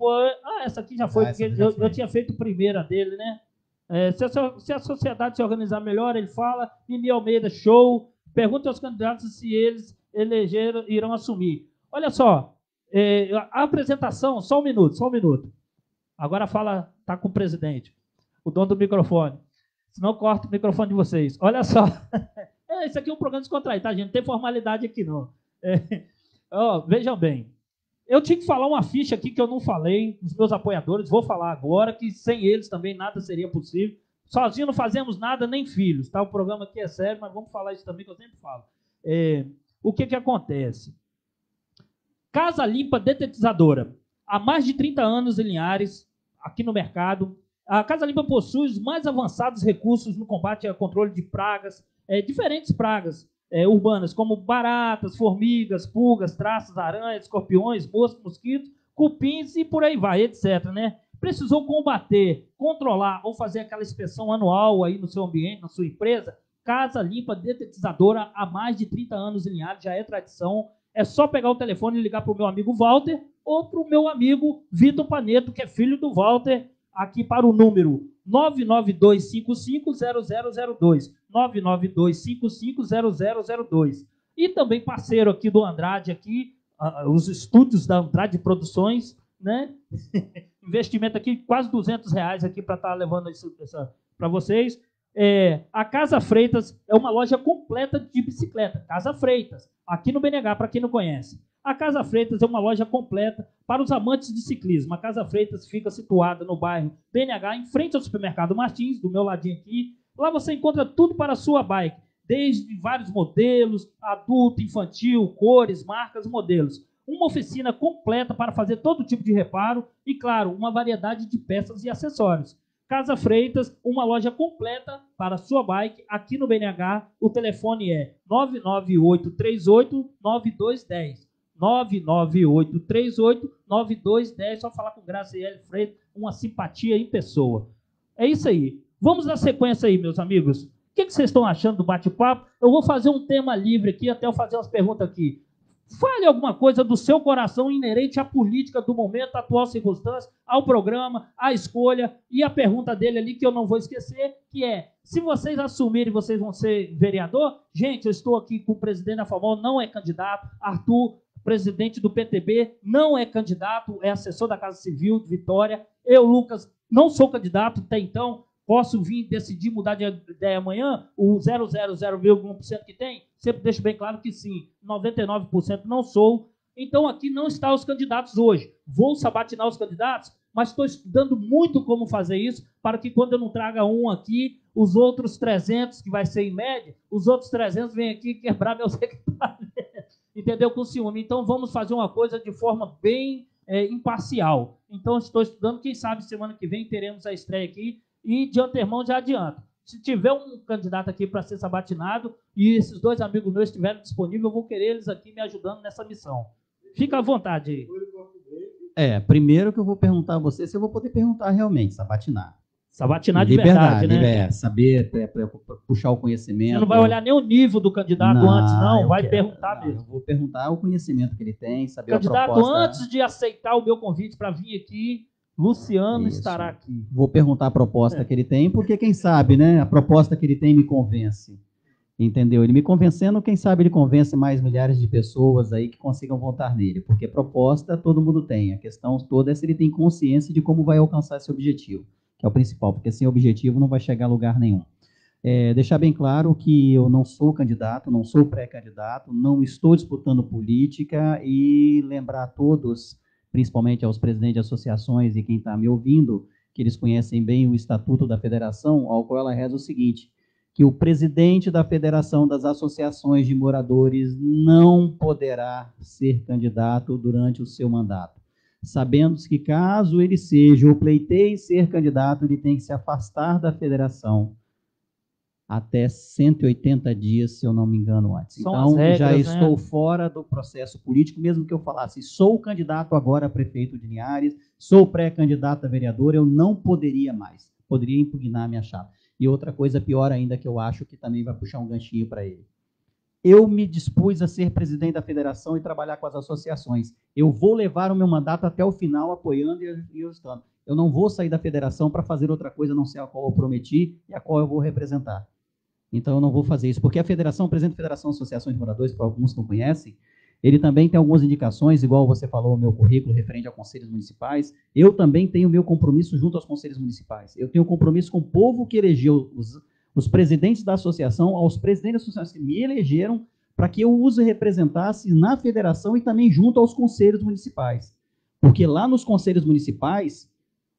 essa aqui já foi, porque eu tinha feito a primeira dele, né? Se a sociedade se organizar melhor, ele fala. Mimi Almeida, show. Pergunta aos candidatos se eles elegeram, irão assumir. Olha só, a apresentação, só um minuto. Agora fala, tá com o presidente, o dono do microfone. Senão corta o microfone de vocês. Olha só, isso aqui é um programa descontraído, tá, gente? Não tem formalidade aqui, não. Vejam bem, eu tinha que falar uma ficha aqui que eu não falei, dos meus apoiadores, vou falar agora, que sem eles também nada seria possível. Sozinho não fazemos nada, nem filhos, tá? O programa aqui é sério, mas vamos falar isso também, que eu sempre falo. O que acontece? Casa Limpa Detetizadora. Há mais de 30 anos em Linhares, aqui no mercado, a Casa Limpa possui os mais avançados recursos no combate ao controle de pragas, diferentes pragas urbanas, como baratas, formigas, pulgas, traças, aranhas, escorpiões, moscas, mosquitos, cupins e por aí vai, etc., né? Precisou combater, controlar ou fazer aquela inspeção anual aí no seu ambiente, na sua empresa? Casa Limpa Detetizadora, há mais de 30 anos em Linhares, já é tradição. É só pegar o telefone e ligar para o meu amigo Walter ou para o meu amigo Vitor Paneto, que é filho do Walter, aqui para o número 992550002. 992550002. E também parceiro aqui do Andrade, aqui, os estúdios da Andrade Produções, né? Investimento aqui, quase R$200 aqui para estar levando isso para vocês. A Casa Freitas é uma loja completa de bicicleta. Casa Freitas, aqui no BNH, para quem não conhece. A Casa Freitas é uma loja completa para os amantes de ciclismo. A Casa Freitas fica situada no bairro BNH, em frente ao supermercado Martins, do meu ladinho aqui. Lá você encontra tudo para a sua bike, desde vários modelos, adulto, infantil, cores, marcas, modelos. Uma oficina completa para fazer todo tipo de reparo e, claro, uma variedade de peças e acessórios. Casa Freitas, uma loja completa para a sua bike, aqui no BNH. O telefone é 998389210. 998389210. Só falar com Graziele Freitas, uma simpatia em pessoa. É isso aí. Vamos na sequência aí, meus amigos. O que vocês estão achando do bate-papo? Eu vou fazer um tema livre aqui, até eu fazer umas perguntas aqui. Fale alguma coisa do seu coração inerente à política do momento, à atual circunstância, ao programa, à escolha, e a pergunta dele ali, que eu não vou esquecer, que é, se vocês assumirem, vocês vão ser vereador? Gente, eu estou aqui com o presidente da FAMOL, não é candidato, Arthur, presidente do PTB, não é candidato, é assessor da Casa Civil de Vitória, eu, Lucas, não sou candidato até então, posso vir decidir mudar de ideia amanhã, o 0,001% que tem, sempre deixo bem claro que sim, 99% não sou. Então aqui não estão os candidatos hoje. Vou sabatinar os candidatos, mas estou estudando muito como fazer isso, para que quando eu não traga um aqui, os outros 300, que vai ser em média, os outros 300 vêm aqui quebrar meus secretários. Entendeu? Com ciúme. Então vamos fazer uma coisa de forma bem imparcial. Então estou estudando, quem sabe semana que vem teremos a estreia aqui, e de antemão já adianto. Se tiver um candidato aqui para ser sabatinado e esses dois amigos meus estiverem disponíveis, eu vou querer eles aqui me ajudando nessa missão. Fica à vontade aí. Primeiro que eu vou perguntar a você se eu vou poder perguntar realmente, sabatinar. Sabatinar de verdade, né? Saber, puxar o conhecimento. Você não vai olhar nem o nível do candidato antes, não. Vai perguntar mesmo. Eu vou perguntar o conhecimento que ele tem, saber a proposta. Candidato, antes de aceitar o meu convite para vir aqui, Luciano estará aqui. Vou perguntar a proposta que ele tem, porque quem sabe, né? A proposta que ele tem me convence. Entendeu? Ele me convencendo, quem sabe ele convence mais milhares de pessoas aí que consigam votar nele. Porque proposta todo mundo tem. A questão toda é se ele tem consciência de como vai alcançar esse objetivo, que é o principal, porque sem objetivo não vai chegar a lugar nenhum. Deixar bem claro que eu não sou candidato, não sou pré-candidato, não estou disputando política, e lembrar a todos, principalmente aos presidentes de associações e quem está me ouvindo, que eles conhecem bem o Estatuto da Federação, ao qual ela reza o seguinte, que o presidente da Federação das Associações de Moradores não poderá ser candidato durante o seu mandato, sabendo que caso ele seja ou pleiteie ser candidato, ele tem que se afastar da federação até 180 dias, se eu não me engano, antes. Então, regras, já estou fora do processo político, mesmo que eu falasse, sou candidato agora a prefeito de Linhares, sou pré-candidato a vereador, eu não poderia mais, poderia impugnar a minha chapa. E outra coisa pior ainda, que eu acho que também vai puxar um ganchinho para ele. Eu me dispus a ser presidente da federação e trabalhar com as associações. Eu vou levar o meu mandato até o final, apoiando e ajustando. Eu não vou sair da federação para fazer outra coisa, a não ser a qual eu prometi e a qual eu vou representar. Então, eu não vou fazer isso, porque a federação, o presidente da Federação de Associações de Moradores, para alguns que não conhecem, ele também tem algumas indicações, igual você falou o meu currículo referente a conselhos municipais, eu também tenho o meu compromisso junto aos conselhos municipais. Eu tenho um compromisso com o povo que elegeu os presidentes da associação, aos presidentes da associação que me elegeram, para que eu os representasse na federação e também junto aos conselhos municipais. Porque lá nos conselhos municipais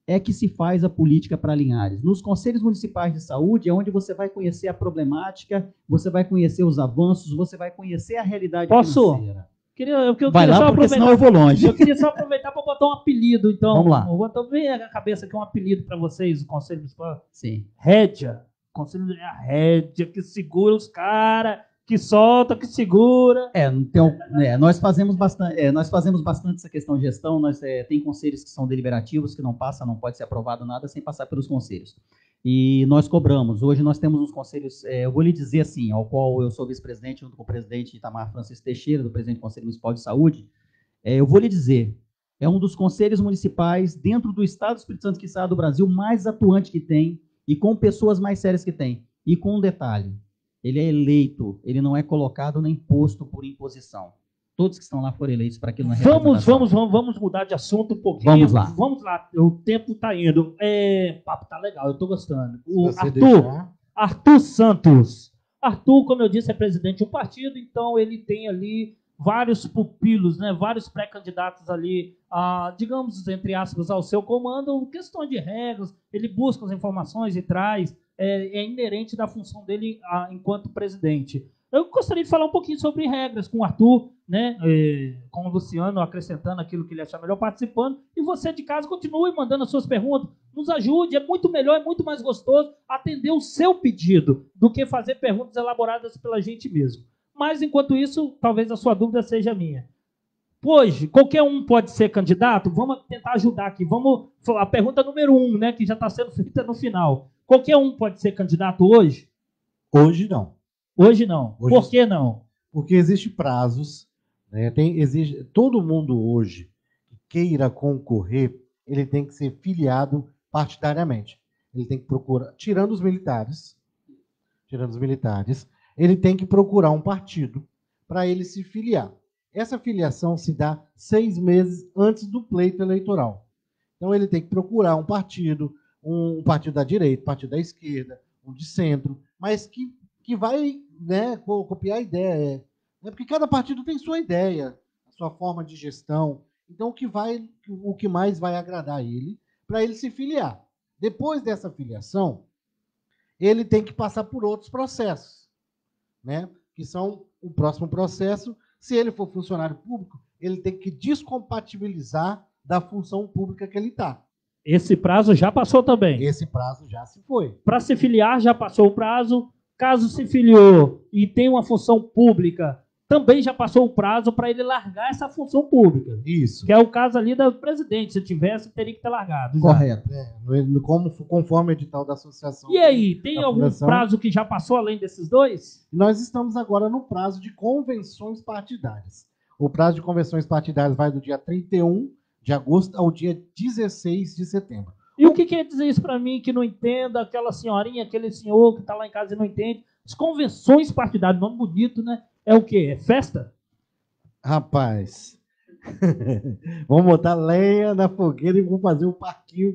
é que se faz a política para Linhares. Nos conselhos municipais de saúde é onde você vai conhecer a problemática, você vai conhecer os avanços, você vai conhecer a realidade financeira. Vai lá, porque senão eu vou longe. Eu queria só aproveitar para botar um apelido, então. Vamos lá. Eu vou botar bem a cabeça aqui um apelido para vocês, o Conselho Municipal. Sim. Rédea. O Conselho é a rédea que segura os caras, que solta, que segura. Nós fazemos bastante essa questão de gestão. Tem conselhos que são deliberativos, que não não pode ser aprovado nada sem passar pelos conselhos. E nós cobramos. Hoje nós temos uns conselhos, eu vou lhe dizer assim, ao qual eu sou vice-presidente, junto com o presidente Itamar Francisco Teixeira, do presidente do Conselho Municipal de Saúde. Eu vou lhe dizer, é um dos conselhos municipais dentro do Estado do Espírito Santo, que está do Brasil, mais atuante que tem, e com pessoas mais sérias que tem. E com um detalhe, ele é eleito, ele não é colocado nem posto por imposição. Todos que estão lá foram eleitos para aquilo na representação. Vamos mudar de assunto um pouquinho. Vamos lá, o tempo está indo. Papo tá legal, eu estou gostando. O Arthur Santos. Arthur, como eu disse, é presidente de um partido, então ele tem ali vários pupilos, né, vários pré-candidatos ali, digamos, entre aspas, ao seu comando, questões de regras, ele busca as informações e traz, é inerente da função dele enquanto presidente. Eu gostaria de falar um pouquinho sobre regras com o Arthur, né, com o Luciano, acrescentando aquilo que ele achar melhor, participando, e você de casa continue mandando as suas perguntas, nos ajude, é muito melhor, é muito mais gostoso atender o seu pedido do que fazer perguntas elaboradas pela gente mesmo. Mas, enquanto isso, talvez a sua dúvida seja minha. Hoje, qualquer um pode ser candidato? Vamos tentar ajudar aqui. Vamos, a pergunta número 1, né, que já está sendo feita no final. Qualquer um pode ser candidato hoje? Hoje não. Hoje não. Hoje, por que não? Porque existem prazos, né? Todo mundo hoje que queira concorrer, ele tem que ser filiado partidariamente. Ele tem que procurar, tirando os militares, ele tem que procurar um partido para ele se filiar. Essa filiação se dá 6 meses antes do pleito eleitoral. Então ele tem que procurar um partido da direita, um partido da esquerda, um de centro, mas que vai, né, copiar a ideia. Porque cada partido tem sua ideia, a sua forma de gestão. Então o que mais vai agradar ele, para ele se filiar. Depois dessa filiação, ele tem que passar por outros processos, né? Que são o próximo processo. Se ele for funcionário público, ele tem que descompatibilizar da função pública que ele está. Esse prazo já passou também? Esse prazo já se foi. Para se filiar, já passou o prazo. Caso se filiou e tem uma função pública, também já passou o prazo para ele largar essa função pública. Isso. Que é o caso ali do presidente. Se tivesse, teria que ter largado. Correto. Conforme o edital da associação. E aí, tem algum prazo que já passou além desses dois? Nós estamos agora no prazo de convenções partidárias. O prazo de convenções partidárias vai do dia 31 de agosto ao dia 16 de setembro. E o que quer dizer isso para mim que não entenda, aquela senhorinha, aquele senhor que está lá em casa e não entende? As convenções partidárias, nome bonito, né? É o quê? É festa? Rapaz, vamos botar lenha na fogueira e vamos fazer o parquinho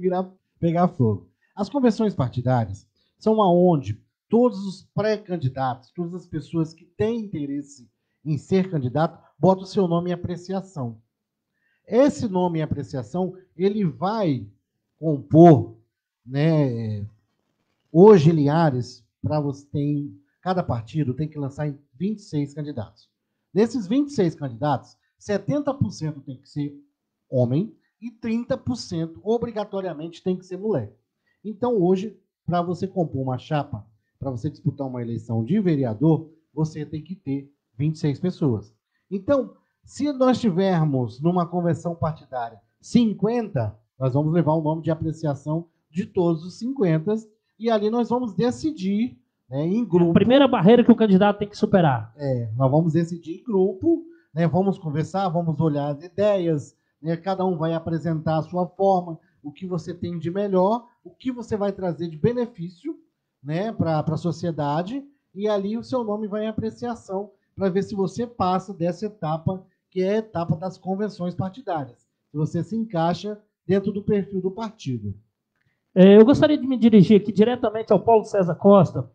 pegar fogo. As convenções partidárias são aonde todos os pré-candidatos, todas as pessoas que têm interesse em ser candidato, botam o seu nome em apreciação. Esse nome em apreciação, ele vai compor, né, hoje, Linhares, para você cada partido tem que lançar 26 candidatos. Desses 26 candidatos, 70% tem que ser homem e 30% obrigatoriamente tem que ser mulher. Então, hoje, para você compor uma chapa, para você disputar uma eleição de vereador, você tem que ter 26 pessoas. Então, se nós tivermos numa convenção partidária 50, nós vamos levar o nome de apreciação de todos os 50 e ali nós vamos decidir, né, em grupo. A primeira barreira que o candidato tem que superar. Nós vamos decidir em grupo, né, vamos conversar, vamos olhar as ideias, né, cada um vai apresentar a sua forma, o que você tem de melhor, o que você vai trazer de benefício, né, para a sociedade, e ali o seu nome vai em apreciação para ver se você passa dessa etapa, que é a etapa das convenções partidárias. Se você se encaixa dentro do perfil do partido. Eu gostaria de me dirigir aqui diretamente ao Paulo César Costa,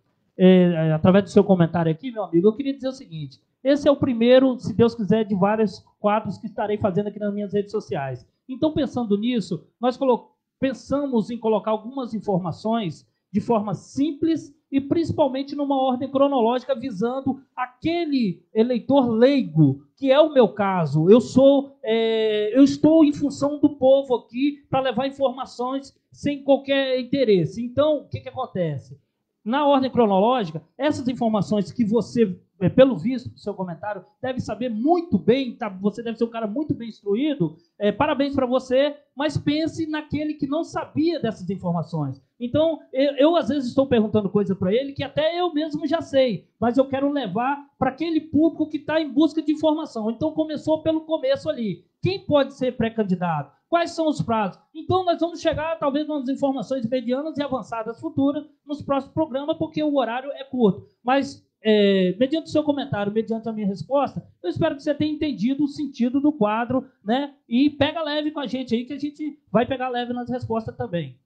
através do seu comentário aqui, meu amigo. Eu queria dizer o seguinte: esse é o primeiro, se Deus quiser, de vários quadros que estarei fazendo aqui nas minhas redes sociais. Então, pensando nisso, nós pensamos em colocar algumas informações de forma simples e principalmente numa ordem cronológica, visando aquele eleitor leigo, que é o meu caso. Eu estou em função do povo aqui para levar informações sem qualquer interesse. Então, o que acontece? Na ordem cronológica, essas informações que você, pelo visto do seu comentário, deve saber muito bem, tá? Você deve ser um cara muito bem instruído, parabéns para você, mas pense naquele que não sabia dessas informações. Então, eu às vezes estou perguntando coisa para ele que até eu mesmo já sei, mas eu quero levar para aquele público que está em busca de informação. Então, começou pelo começo ali. Quem pode ser pré-candidato? Quais são os prazos? Então, nós vamos chegar, talvez, nas informações medianas e avançadas futuras nos próximos programas, porque o horário é curto. Mas, mediante o seu comentário, mediante a minha resposta, eu espero que você tenha entendido o sentido do quadro, né? E pega leve com a gente aí, que a gente vai pegar leve nas respostas também.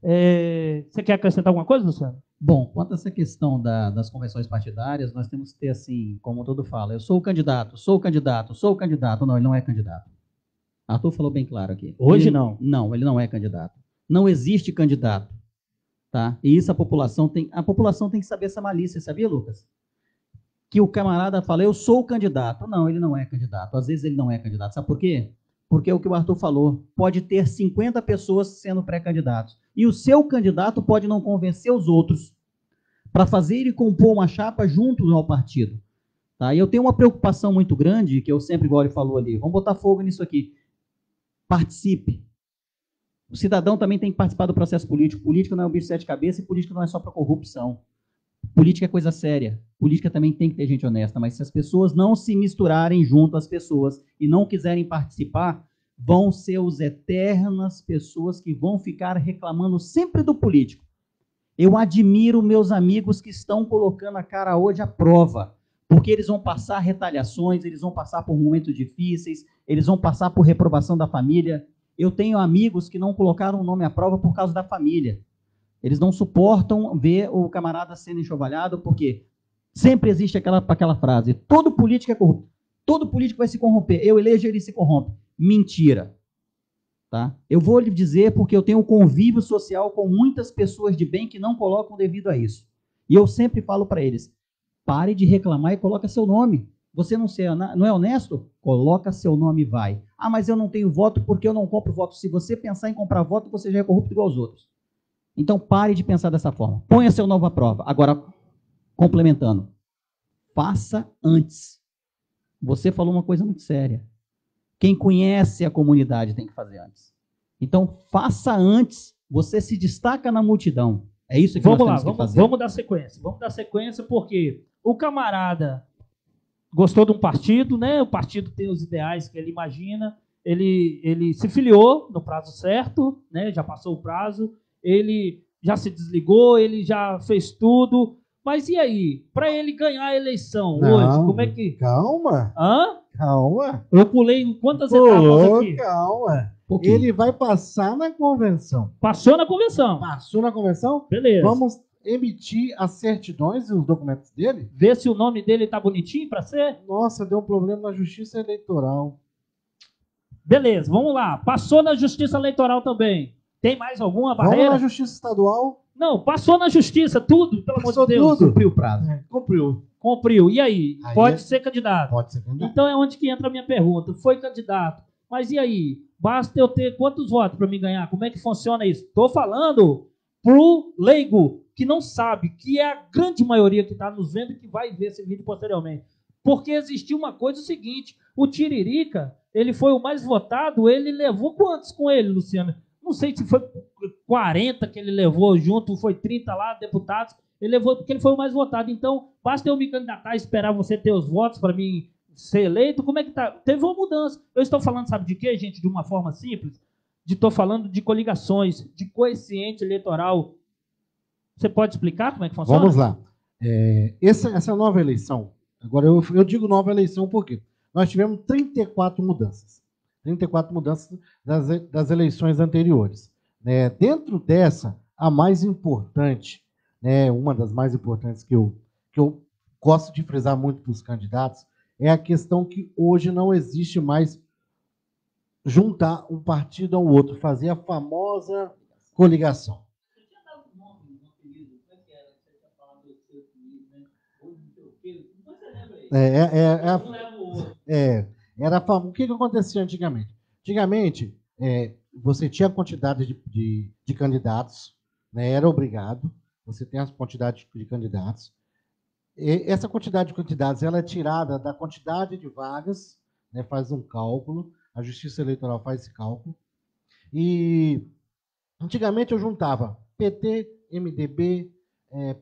Você quer acrescentar alguma coisa, Luciano? Bom, quanto a essa questão das convenções partidárias, nós temos que ter, assim, como todo fala, eu sou o candidato, sou o candidato, sou o candidato. Não, ele não é candidato. Arthur falou bem claro aqui. Hoje não. Não, ele não é candidato. Não existe candidato. Tá? E isso a população tem que saber essa malícia, sabia, Lucas? Que o camarada fala, eu sou o candidato. Não, ele não é candidato. Às vezes ele não é candidato. Sabe por quê? Porque é o que o Arthur falou. Pode ter 50 pessoas sendo pré-candidatos. E o seu candidato pode não convencer os outros para fazer e compor uma chapa junto ao partido. Tá? E eu tenho uma preocupação muito grande, que eu sempre, igual ele falou ali, vamos botar fogo nisso aqui. Participe. O cidadão também tem que participar do processo político. Política não é um bicho de sete cabeças e política não é só para corrupção. Política é coisa séria. Política também tem que ter gente honesta, mas se as pessoas não se misturarem junto às pessoas e não quiserem participar, vão ser as eternas pessoas que vão ficar reclamando sempre do político. Eu admiro meus amigos que estão colocando a cara hoje à prova, porque eles vão passar retaliações, eles vão passar por momentos difíceis, eles vão passar por reprovação da família. Eu tenho amigos que não colocaram o nome à prova por causa da família. Eles não suportam ver o camarada sendo enxovalhado, porque sempre existe aquela frase, todo político é corrupto, todo político vai se corromper, eu elejo, ele se corrompe. Mentira. Tá? Eu vou lhe dizer porque eu tenho um convívio social com muitas pessoas de bem que não colocam devido a isso. E eu sempre falo para eles, pare de reclamar e coloca seu nome. Você não é honesto? Coloca seu nome e vai. Ah, mas eu não tenho voto porque eu não compro voto. Se você pensar em comprar voto, você já é corrupto igual aos outros. Então, pare de pensar dessa forma. Ponha seu nome à prova. Agora, complementando, faça antes. Você falou uma coisa muito séria. Quem conhece a comunidade tem que fazer antes. Então, faça antes. Você se destaca na multidão. É isso que nós temos que fazer. Vamos dar sequência. Vamos dar sequência porque o camarada gostou de um partido, né? O partido tem os ideais que ele imagina. Ele se filiou no prazo certo, né? Já passou o prazo. Ele já se desligou, ele já fez tudo. Mas e aí? Para ele ganhar a eleição hoje, como é que... Calma. Hã? Calma. Eu pulei quantas etapas aqui? Calma. Ele vai passar na convenção. Passou na convenção. Passou na convenção? Beleza. Vamos emitir as certidões e os documentos dele? Ver se o nome dele tá bonitinho para ser? Nossa, deu um problema na Justiça Eleitoral. Beleza, vamos lá. Passou na Justiça Eleitoral também. Tem mais alguma barreira? Vamos na Justiça Estadual? Não, passou na Justiça, tudo, pelo amor de Deus. Tudo. Cumpriu o prazo. Cumpriu. Cumpriu. E aí? Pode ser candidato. Pode ser candidato. Então é onde que entra a minha pergunta. Foi candidato. Mas e aí? Basta eu ter quantos votos para me ganhar? Como é que funciona isso? Estou falando pro leigo que não sabe, que é a grande maioria que está nos vendo e que vai ver esse vídeo posteriormente. Porque existiu uma coisa, o seguinte, o Tiririca, ele foi o mais votado, ele levou quantos com ele, Luciano? Não sei se foi 40 que ele levou junto, foi 30 lá, deputados, ele levou porque ele foi o mais votado. Então, basta eu me candidatar e esperar você ter os votos para mim ser eleito, como é que tá? Teve uma mudança. Eu estou falando, sabe de quê, gente? De uma forma simples. Estou falando de coligações, de coeficiente eleitoral. Você pode explicar como é que funciona? Vamos lá. Essa nova eleição, agora eu digo nova eleição porque nós tivemos 34 mudanças. 34 mudanças das eleições anteriores. Dentro dessa, a mais importante, uma das mais importantes que eu gosto de frisar muito para os candidatos, é a questão que hoje não existe mais juntar um partido ao outro, fazer a famosa coligação. O que acontecia antigamente? Antigamente, você tinha a quantidade de candidatos, era obrigado, você tem a quantidade de candidatos. Essa quantidade de candidatos ela é tirada da quantidade de vagas, faz um cálculo, a Justiça Eleitoral faz esse cálculo. E antigamente eu juntava PT, MDB,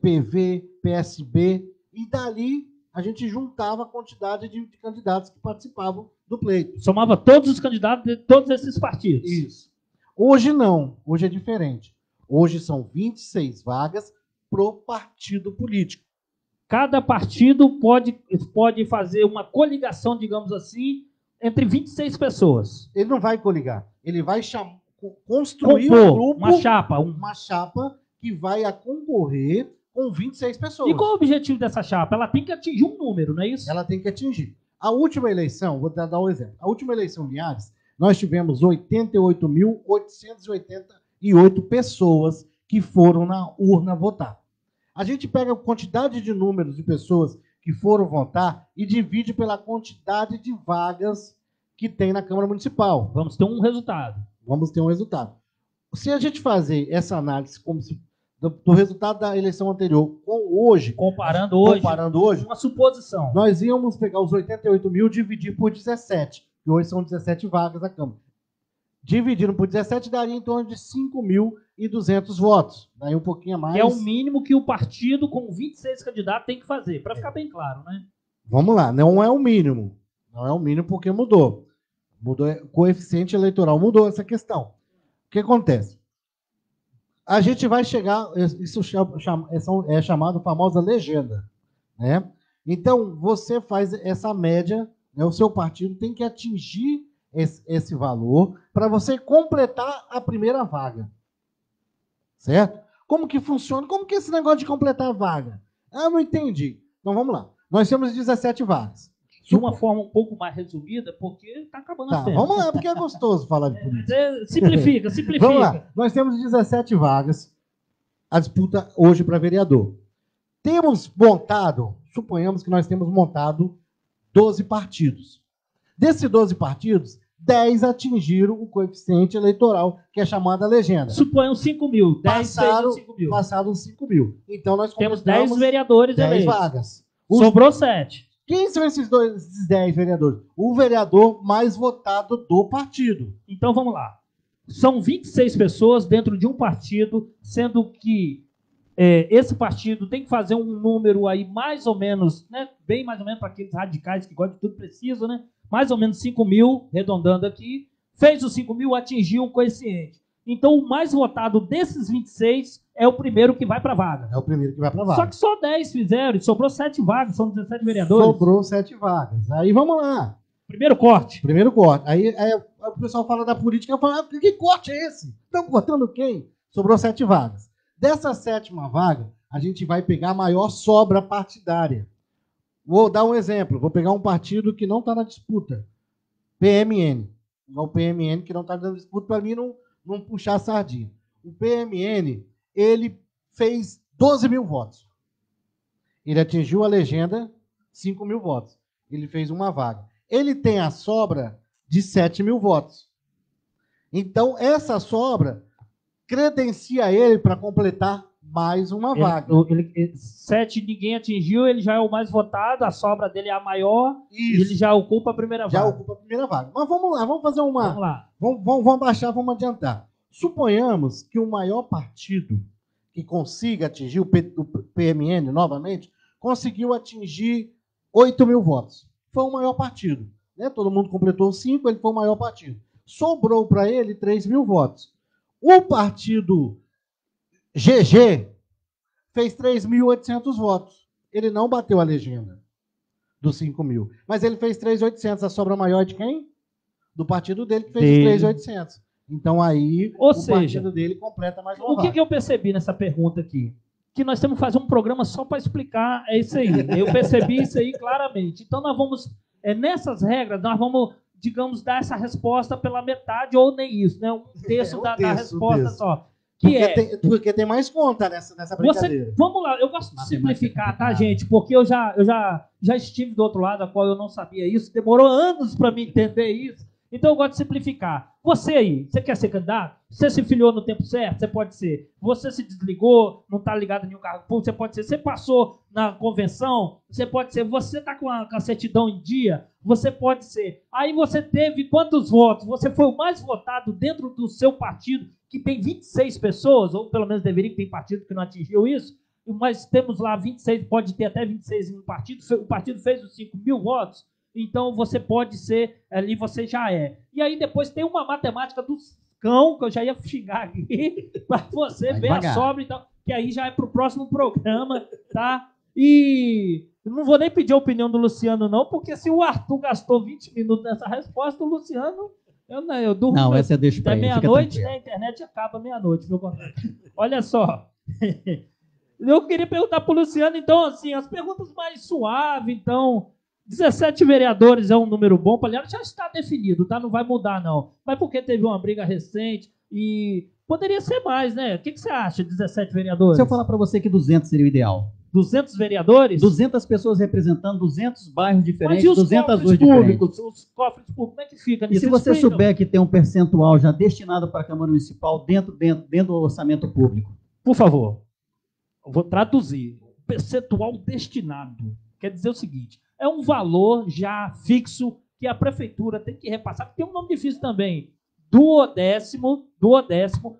PV, PSB, e dali a gente juntava a quantidade de candidatos que participavam do pleito. Somava todos os candidatos de todos esses partidos. Isso. Hoje não, hoje é diferente. Hoje são 26 vagas pro partido político. Cada partido pode fazer uma coligação, digamos assim, entre 26 pessoas. Ele não vai coligar, ele vai construir um grupo, uma chapa. Uma chapa que vai concorrer com 26 pessoas. E qual é o objetivo dessa chapa? Ela tem que atingir um número, não é isso? Ela tem que atingir. A última eleição, vou dar um exemplo. A última eleição em Linhares, nós tivemos 88.888 pessoas que foram na urna votar. A gente pega a quantidade de números de pessoas que foram votar e divide pela quantidade de vagas que tem na Câmara Municipal. Vamos ter um resultado. Vamos ter um resultado. Se a gente fazer essa análise como se do resultado da eleição anterior com hoje, comparando hoje, uma suposição. Nós íamos pegar os 88 mil e dividir por 17, que hoje são 17 vagas da Câmara. Dividindo por 17 daria em torno de 5.200 votos. Daí um pouquinho a mais. Que é o mínimo que o partido com 26 candidatos tem que fazer, para ficar bem claro, né? Vamos lá, não é o mínimo. Não é o mínimo porque mudou. Mudou, o coeficiente eleitoral mudou essa questão. O que acontece? A gente vai chegar, isso é chamado famosa legenda, né? Então, você faz essa média, né? O seu partido tem que atingir esse valor para você completar a primeira vaga. Certo? Como que funciona? Como que é esse negócio de completar a vaga? Eu não entendi. Então, vamos lá. Nós temos 17 vagas. De uma forma um pouco mais resumida, porque está acabando a cena. Vamos lá, porque é gostoso falar de política. Simplifica. Vamos lá. Nós temos 17 vagas. A disputa hoje para vereador. Suponhamos que nós temos montado 12 partidos. Desses 12 partidos, 10 atingiram o coeficiente eleitoral, que é chamada legenda. Suponham 5 mil. 10 passaram 5 mil. Passaram 5 mil. Então, nós temos 10 vereadores 10 eleitos. vagas. Sobrou 7. Quem são esses 10 vereadores? O vereador mais votado do partido. Então, vamos lá. São 26 pessoas dentro de um partido, sendo que esse partido tem que fazer um número aí mais ou menos, né, bem mais ou menos para aqueles radicais que gostam de tudo preciso, né? Mais ou menos 5 mil, arredondando aqui. Fez os 5 mil, atingiu o coeficiente. Então, o mais votado desses 26 é o primeiro que vai para a vaga. É o primeiro que vai para a vaga. Só que só 10 fizeram e sobrou 7 vagas, são 17 vereadores. Sobrou 7 vagas. Aí vamos lá. Primeiro corte. Aí o pessoal fala da política, eu falo, que corte é esse? Estão cortando quem? Sobrou 7 vagas. Dessa 7ª vaga, a gente vai pegar a maior sobra partidária. Vou dar um exemplo. Vou pegar um partido que não está na disputa. PMN. O PMN que não está na disputa, para mim não puxar a sardinha. O PMN, ele fez 12 mil votos. Ele atingiu a legenda 5 mil votos. Ele fez uma vaga. Ele tem a sobra de 7 mil votos. Então, essa sobra credencia ele para completar mais uma vaga. 7 ninguém atingiu, ele já é o mais votado, a sobra dele é a maior, Isso. E ele já ocupa a primeira vaga. Já ocupa a primeira vaga. Mas vamos lá, vamos fazer uma... Vamos lá. Vamos abaixar, vamos adiantar. Suponhamos que o maior partido que consiga atingir, o PMN, novamente, conseguiu atingir 8 mil votos. Foi o maior partido. Né? Todo mundo completou 5, ele foi o maior partido. Sobrou para ele 3 mil votos. O partido GG fez 3.800 votos. Ele não bateu a legenda dos 5 mil. Mas ele fez 3.800. A sobra maior é de quem? Do partido dele, que fez 3.800. Então aí partido dele completa mais uma vaga. O que eu percebi nessa pergunta aqui? Que nós temos que fazer um programa só para explicar isso aí. Eu percebi isso aí claramente. Então nós vamos, nessas regras, nós vamos, digamos, dar essa resposta pela metade ou nem isso, né? Um terço da resposta só. Porque tem mais conta nessa brincadeira. Vamos lá, eu gosto de simplificar, tá, gente? Porque eu já estive do outro lado, a qual eu não sabia isso. Demorou anos para me entender isso. Então eu gosto de simplificar. Você aí, você quer ser candidato? Você se filiou no tempo certo? Você pode ser. Você se desligou, não está ligado em nenhum cargo público? Você pode ser. Você passou na convenção? Você pode ser. Você está com a certidão em dia? Você pode ser. Aí você teve quantos votos? Você foi o mais votado dentro do seu partido, que tem 26 pessoas, ou pelo menos deveria ter partido que não atingiu isso, mas temos lá 26, pode ter até 26 em um partido. O partido fez os 5 mil votos. Então, você pode ser, ali você já é. E aí, depois tem uma matemática do cão, que eu já ia xingar aqui, para você ver a sobra e tal, que aí já é para o próximo programa, tá? E não vou nem pedir a opinião do Luciano, não, porque se o Arthur gastou 20 minutos nessa resposta, o Luciano, eu durmo... Não, essa eu deixo para ele, meia-noite, né? A internet acaba meia-noite, meu contrato. Olha só. Eu queria perguntar para o Luciano, então, assim, as perguntas mais suaves, então... 17 vereadores é um número bom, aliás, já está definido, tá? Não vai mudar, não. Mas porque teve uma briga recente e poderia ser mais, né? O que você acha, 17 vereadores? Se eu falar para você que 200 seria o ideal. 200 vereadores? 200 pessoas representando 200 bairros diferentes, mas e os 200 cofres públicos? Os cofres públicos, como é que fica? E se você souber que tem um percentual já destinado para a Câmara Municipal dentro do orçamento público? Por favor. vou traduzir, o percentual destinado. Quer dizer o seguinte, é um valor já fixo que a prefeitura tem que repassar, porque tem um nome difícil também, duodécimo,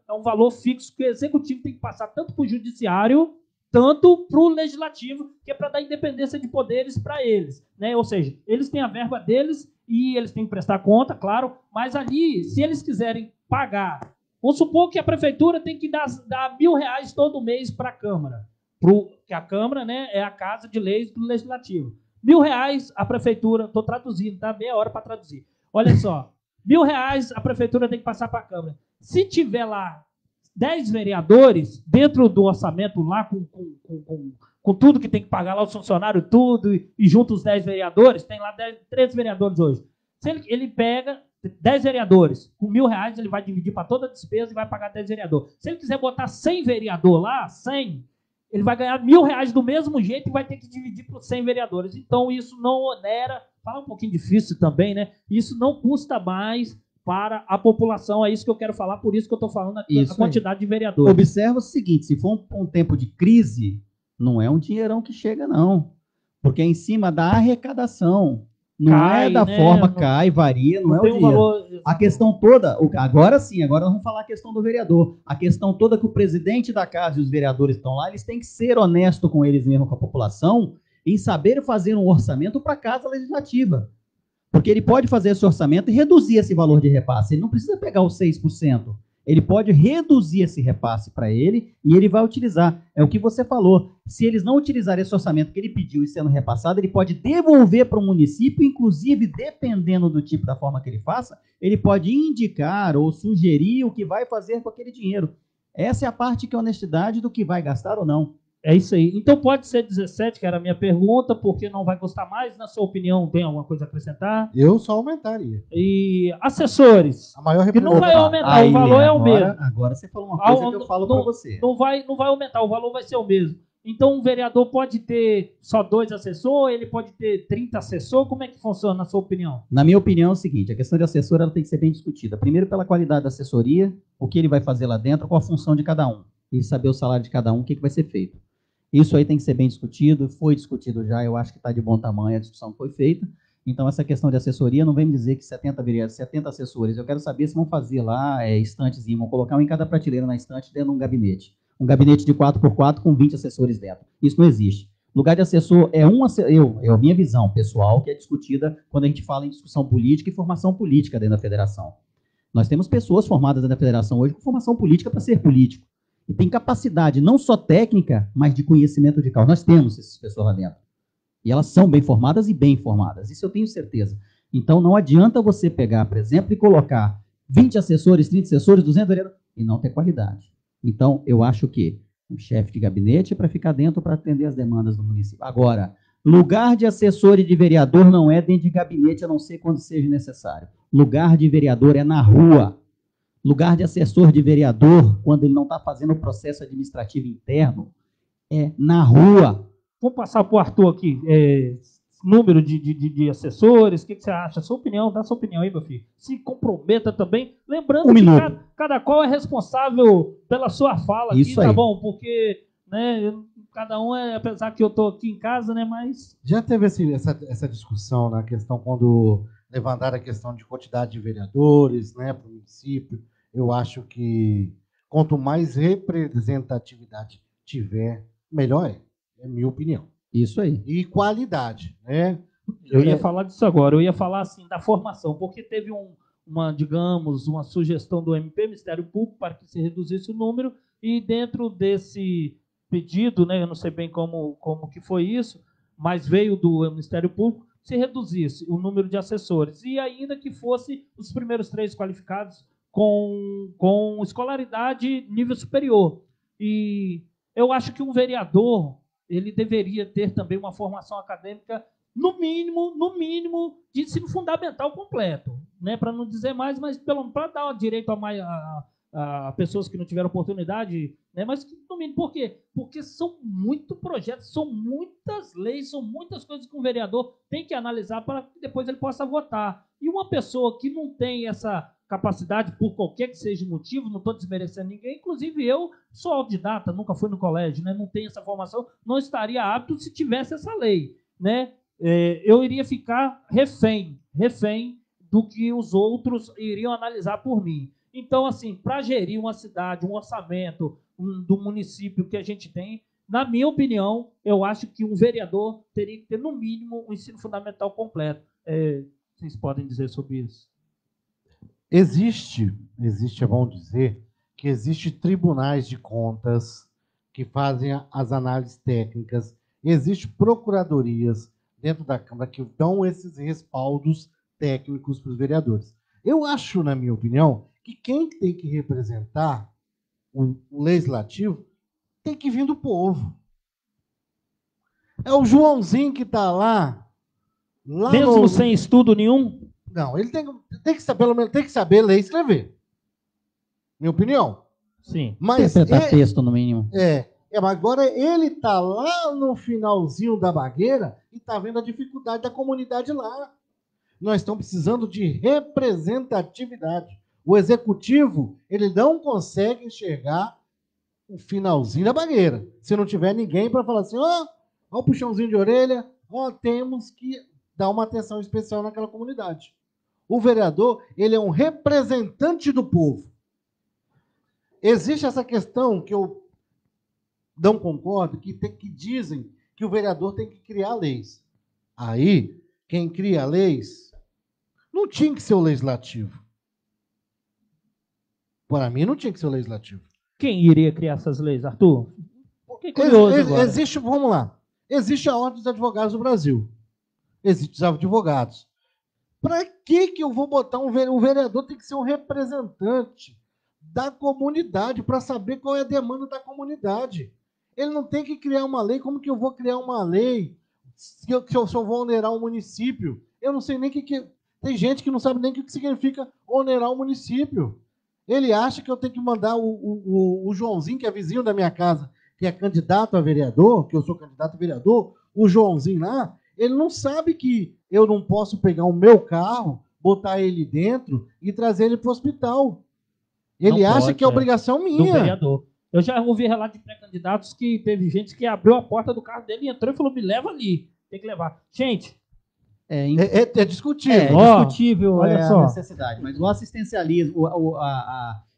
é um valor fixo que o executivo tem que passar tanto para o judiciário, tanto para o legislativo, que é para dar independência de poderes para eles, né? Ou seja, eles têm a verba deles e eles têm que prestar conta, claro, mas ali, se eles quiserem pagar, vamos supor que a prefeitura tem que dar R$1.000 todo mês para a Câmara, que a Câmara, né, é a casa de leis do legislativo. R$1.000 a prefeitura, estou traduzindo, tá? Meia hora para traduzir. Olha só, R$1.000 a prefeitura tem que passar para a Câmara. Se tiver lá 10 vereadores, dentro do orçamento lá, com tudo que tem que pagar lá, os funcionários, tudo, e junto os 10 vereadores, tem lá 13 vereadores hoje. Se ele pega 10 vereadores, com R$1.000, ele vai dividir para toda a despesa e vai pagar 10 vereadores. Se ele quiser botar 100 vereadores lá, 100, ele vai ganhar R$1.000 do mesmo jeito e vai ter que dividir por 100 vereadores. Então, isso não onera, fala um pouquinho difícil também, né? Isso não custa mais para a população, é isso que eu quero falar, por isso que eu estou falando aqui a quantidade de vereadores. Observa o seguinte, se for um tempo de crise, não é um dinheirão que chega, não. Porque é em cima da arrecadação. Não cai, é da forma, cai, varia, não é o dinheiro. Valor... A questão toda, agora sim, agora nós vamos falar a questão do vereador. A questão toda que o presidente da casa e os vereadores estão lá, eles têm que ser honestos com eles mesmos, com a população, em saber fazer um orçamento para a casa legislativa. Porque ele pode fazer esse orçamento e reduzir esse valor de repasse. Ele não precisa pegar os 6%. Ele pode reduzir esse repasse para ele e ele vai utilizar. É o que você falou. Se eles não utilizarem esse orçamento que ele pediu e sendo repassado, ele pode devolver para o município, inclusive, dependendo do tipo da forma que ele faça, ele pode indicar ou sugerir o que vai fazer com aquele dinheiro. Essa é a parte que é honestidade do que vai gastar ou não. É isso aí. Então pode ser 17, que era a minha pergunta, porque não vai custar mais? Na sua opinião, tem alguma coisa a acrescentar? Eu só aumentaria. E assessores? A maior que não vai aumentar, aí, o valor é o mesmo. Agora você falou uma coisa que eu falo para você. Não vai aumentar, o valor vai ser o mesmo. Então um vereador pode ter só 2 assessores, ele pode ter 30 assessores, como é que funciona, na sua opinião? Na minha opinião é o seguinte, a questão de assessor ela tem que ser bem discutida. Primeiro pela qualidade da assessoria, o que ele vai fazer lá dentro, qual a função de cada um, e saber o salário de cada um, o que vai ser feito. Isso aí tem que ser bem discutido, foi discutido já, eu acho que está de bom tamanho, a discussão foi feita. Então, essa questão de assessoria, não vem me dizer que 70 vereadores, 70 assessores, eu quero saber se vão fazer lá estantezinho, vão colocar um em cada prateleira na estante dentro de um gabinete. Um gabinete de 4x4 com 20 assessores dentro. Isso não existe. Lugar de assessor é é a minha visão pessoal, que é discutida quando a gente fala em discussão política e formação política dentro da federação. Nós temos pessoas formadas dentro da federação hoje com formação política para ser político. E tem capacidade não só técnica, mas de conhecimento de causa. Nós temos essas pessoas lá dentro. E elas são bem formadas e bem informadas. Isso eu tenho certeza. Então, não adianta você pegar, por exemplo, e colocar 20 assessores, 30 assessores, 200 vereadores, e não ter qualidade. Então, eu acho que um chefe de gabinete é para ficar dentro para atender as demandas do município. Agora, lugar de assessor e de vereador não é dentro de gabinete, a não ser quando seja necessário. Lugar de vereador é na rua. Lugar de assessor de vereador, quando ele não está fazendo o processo administrativo interno, é na rua. Vou passar para o Arthur aqui. Número de assessores, o que você acha? Sua opinião, dá sua opinião aí, meu filho. Se comprometa também. Lembrando que cada qual é responsável pela sua fala aqui, tá bom? Porque, né, cada um apesar que eu estou aqui em casa, né, mas... Já teve essa discussão na questão, quando levantaram a questão de quantidade de vereadores, né, para o município. Eu acho que quanto mais representatividade tiver, melhor é. É minha opinião. Isso aí. E qualidade, né? Eu ia falar disso agora. Eu ia falar assim da formação, porque teve uma sugestão do MP, Ministério Público, para que se reduzisse o número, e dentro desse pedido, né, eu não sei bem como que foi isso, mas veio do Ministério Público, se reduzisse o número de assessores, e ainda que fosse os primeiros 3 qualificados com escolaridade nível superior. E eu acho que um vereador, ele deveria ter também uma formação acadêmica, no mínimo, de ensino fundamental completo, né? Para não dizer mais, mas para dar direito a pessoas que não tiveram oportunidade, né? Mas no mínimo, por quê? Porque são muitos projetos, são muitas leis, são muitas coisas que um vereador tem que analisar para que depois ele possa votar. E uma pessoa que não tem essa capacidade, por qualquer que seja o motivo, não estou desmerecendo ninguém, inclusive eu sou autodidata, nunca fui no colégio, né? Não tenho essa formação, não estaria apto se tivesse essa lei, né? Eu iria ficar refém do que os outros iriam analisar por mim. Então, assim, para gerir uma cidade, um orçamento do município que a gente tem, na minha opinião, eu acho que um vereador teria que ter, no mínimo, um ensino fundamental completo. Vocês podem dizer sobre isso? Existe, é bom dizer, que existe tribunais de contas que fazem as análises técnicas, existe procuradorias dentro da Câmara que dão esses respaldos técnicos para os vereadores. Eu acho, na minha opinião, que quem tem que representar o legislativo tem que vir do povo. É o Joãozinho que está lá mesmo sem estudo nenhum? Não, ele tem que saber, pelo menos, tem que saber ler e escrever. Minha opinião. Sim. Mas interpretar texto, no mínimo. Mas agora ele está lá no finalzinho da bagueira e está vendo a dificuldade da comunidade lá. Nós estamos precisando de representatividade. O executivo, ele não consegue enxergar o finalzinho da bagueira. Se não tiver ninguém para falar assim, ó o puxãozinho de orelha, temos que dar uma atenção especial naquela comunidade. O vereador, ele é um representante do povo. Existe essa questão que eu não concordo, que dizem que o vereador tem que criar leis. Aí, quem cria leis não tinha que ser o legislativo. Para mim, não tinha que ser o legislativo. Quem iria criar essas leis, Arthur? Fiquei curioso agora. Vamos lá. Existe a Ordem dos Advogados do Brasil. Existem os advogados. Para que eu vou botar o vereador tem que ser um representante da comunidade para saber qual é a demanda da comunidade. Ele não tem que criar uma lei. Como que eu vou criar uma lei se eu vou onerar o município? Eu não sei nem o que... Tem gente que não sabe nem o que significa onerar o município. Ele acha que eu tenho que mandar o Joãozinho, que é vizinho da minha casa, que é candidato a vereador, que eu sou candidato a vereador, o Joãozinho lá, ele não sabe que eu não posso pegar o meu carro, botar ele dentro e trazer ele para o hospital. Ele acha que é obrigação minha. Do vereador. Eu já ouvi relato de pré-candidatos que teve gente que abriu a porta do carro dele e entrou e falou, me leva ali. Tem que levar. Gente... É discutível. É discutível, olha só. A necessidade. Mas o assistencialismo,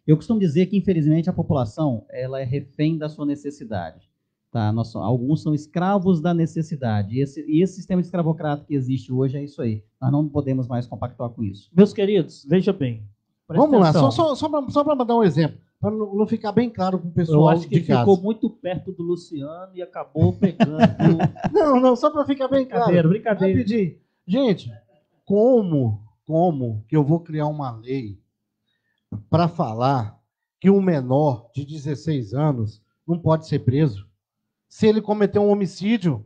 eu costumo dizer que, infelizmente, a população ela é refém da sua necessidade. Tá? Alguns são escravos da necessidade. E esse sistema escravocrata que existe hoje é isso aí. Nós não podemos mais compactuar com isso. Meus queridos, veja bem. Vamos lá, só para dar um exemplo, para não ficar bem claro para o pessoal. Eu acho que ficou muito perto do Luciano e acabou pegando. Não, só para ficar bem claro. Brincadeira. Rapidinho. Gente, como que eu vou criar uma lei para falar que um menor de 16 anos não pode ser preso se ele cometeu um homicídio?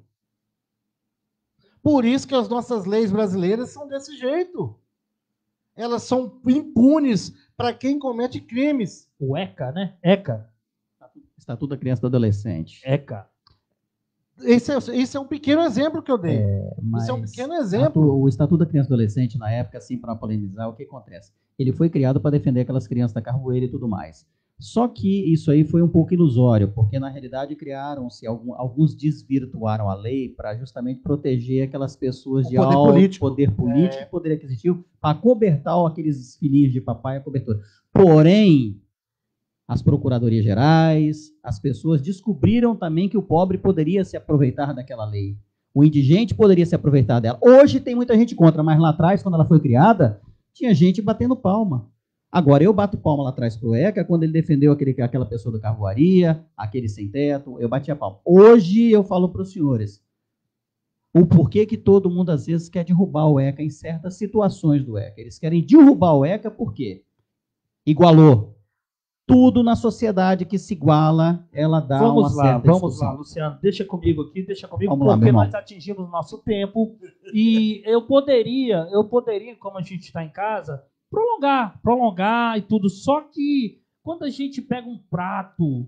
Por isso que as nossas leis brasileiras são desse jeito. Elas são impunes para quem comete crimes. O ECA, né? ECA. Estatuto da Criança e do Adolescente. ECA. Esse é um pequeno exemplo que eu dei. Isso é um pequeno exemplo. O Estatuto da Criança e do Adolescente, na época, assim, para polemizar, o que acontece? Ele foi criado para defender aquelas crianças da carvoeira e tudo mais. Só que isso aí foi um pouco ilusório, porque, na realidade, criaram-se, alguns desvirtuaram a lei para justamente proteger aquelas pessoas de alto poder político e poder aquisitivo, para cobertar aqueles filhinhos de papai, a cobertura. Porém, as procuradorias gerais, as pessoas descobriram também que o pobre poderia se aproveitar daquela lei. O indigente poderia se aproveitar dela. Hoje tem muita gente contra, mas lá atrás, quando ela foi criada, tinha gente batendo palma. Agora, eu bato palma lá atrás pro ECA, quando ele defendeu aquela pessoa da carvoaria, aquele sem teto, eu bati a palma. Hoje eu falo para os senhores, o porquê que todo mundo às vezes quer derrubar o ECA em certas situações do ECA. Eles querem derrubar o ECA por quê? Igualou. Tudo na sociedade que se iguala, ela dá uma certa discussão. Vamos lá, Luciano, deixa comigo, porque nós atingimos o nosso tempo e eu poderia, como a gente está em casa, prolongar e tudo, só que quando a gente pega um prato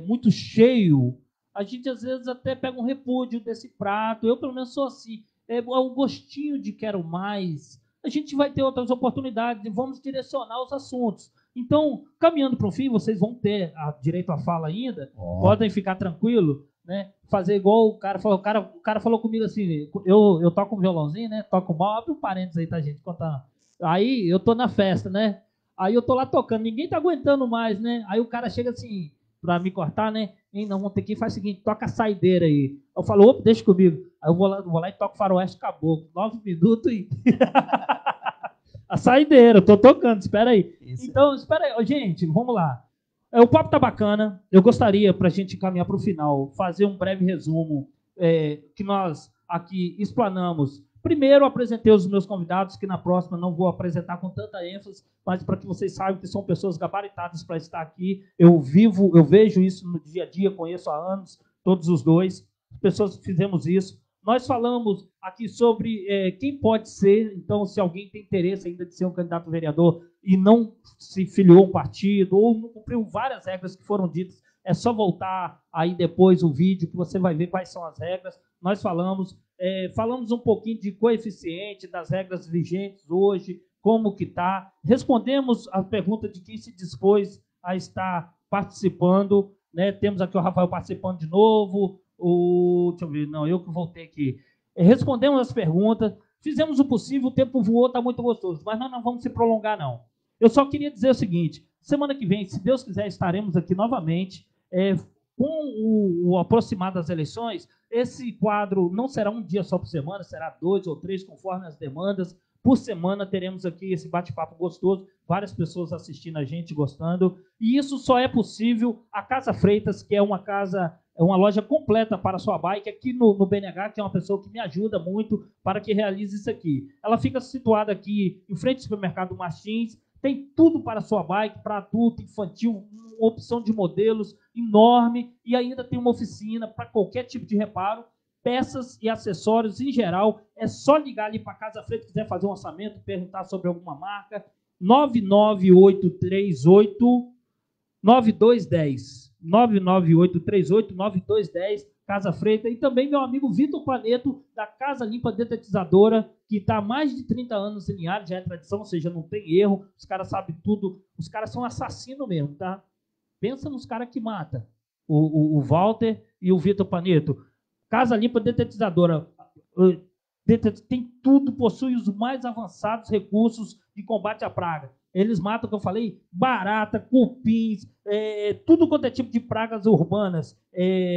muito cheio, a gente às vezes até pega um repúdio desse prato, eu pelo menos sou assim, é o gostinho de quero mais, a gente vai ter outras oportunidades e vamos direcionar os assuntos. Então, caminhando para o fim, vocês vão ter direito à fala ainda, podem ficar tranquilo, né? Fazer igual o cara falou. O cara falou comigo assim, eu toco um violãozinho, né? Toco mal, abre um parênteses aí, tá, gente? Contando. Aí eu tô na festa, né? Aí eu tô lá tocando, ninguém tá aguentando mais, né? Aí o cara chega assim, pra me cortar, né? Ei, não, vamos ter que ir, faz o seguinte, toca a saideira aí. Eu falo, opa, deixa comigo. Aí eu vou lá e toco Faroeste Caboclo. 9 minutos e... a saideira, eu tô tocando, espera aí. Isso. Então, espera aí, gente, vamos lá. O papo tá bacana, eu gostaria, pra gente caminhar pro final, fazer um breve resumo que nós aqui explanamos. Primeiro, apresentei os meus convidados, que na próxima não vou apresentar com tanta ênfase, mas para que vocês saibam que são pessoas gabaritadas para estar aqui. Eu vejo isso no dia a dia, conheço há anos, todos os dois. As pessoas fizemos isso. Nós falamos aqui sobre quem pode ser, então, se alguém tem interesse ainda de ser um candidato a vereador e não se filiou a um partido ou não cumpriu várias regras que foram ditas, é só voltar aí depois o vídeo que você vai ver quais são as regras. Nós falamos um pouquinho de coeficiente, das regras vigentes hoje, como que está. Respondemos a pergunta de quem se dispôs a estar participando, né? Temos aqui o Rafael participando de novo, deixa eu ver, não, eu que voltei aqui. Respondemos as perguntas, fizemos o possível, o tempo voou, está muito gostoso, mas nós não vamos se prolongar, não. Eu só queria dizer o seguinte, semana que vem, se Deus quiser, estaremos aqui novamente, com o aproximar das eleições. Esse quadro não será um dia só por semana, será 2 ou 3, conforme as demandas. Por semana teremos aqui esse bate-papo gostoso, várias pessoas assistindo a gente, gostando. E isso só é possível a Casa Freitas, que é uma loja completa para a sua bike, aqui no BNH, que é uma pessoa que me ajuda muito para que realize isso aqui. Ela fica situada aqui em frente ao supermercado Martins, tem tudo para a sua bike, para adulto, infantil, uma opção de modelos enorme e ainda tem uma oficina para qualquer tipo de reparo, peças e acessórios em geral. É só ligar ali para a Casa Freitas, se quiser fazer um orçamento, perguntar sobre alguma marca, 99838-9210. 99838-9210, Casa Freitas. E também meu amigo Vitor Paneto, da Casa Limpa Detetizadora, que está há mais de 30 anos em Linhares, já é tradição, ou seja, não tem erro, os caras sabem tudo, os caras são assassinos mesmo, tá? Pensa nos caras que matam, o Walter e o Vitor Paneto. Casa Limpa Detetizadora, tem tudo, possui os mais avançados recursos de combate à praga. Eles matam, como eu falei, barata, cupins, tudo quanto é tipo de pragas urbanas,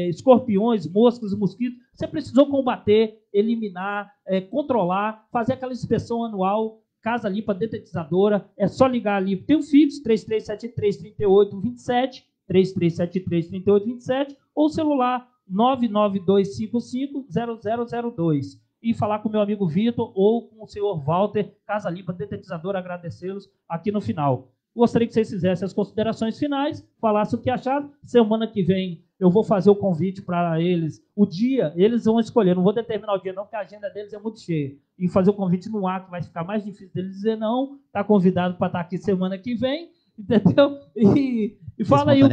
escorpiões, moscas, mosquitos. Você precisou combater, eliminar, controlar, fazer aquela inspeção anual. Casa Limpa Detetizadora, é só ligar ali. Tem o fixo, 3373-3827, 3373-3827, ou celular 99255-0002. E falar com o meu amigo Vitor ou com o senhor Walter, Casa Limpa Detetizadora, agradecê-los aqui no final. Gostaria que vocês fizessem as considerações finais, falassem o que acharam. Semana que vem eu vou fazer o convite para eles. O dia, eles vão escolher. Não vou determinar o dia, não, porque a agenda deles é muito cheia. E fazer o convite no ar, que vai ficar mais difícil deles dizer não. Está convidado para estar aqui semana que vem, entendeu? E fala aí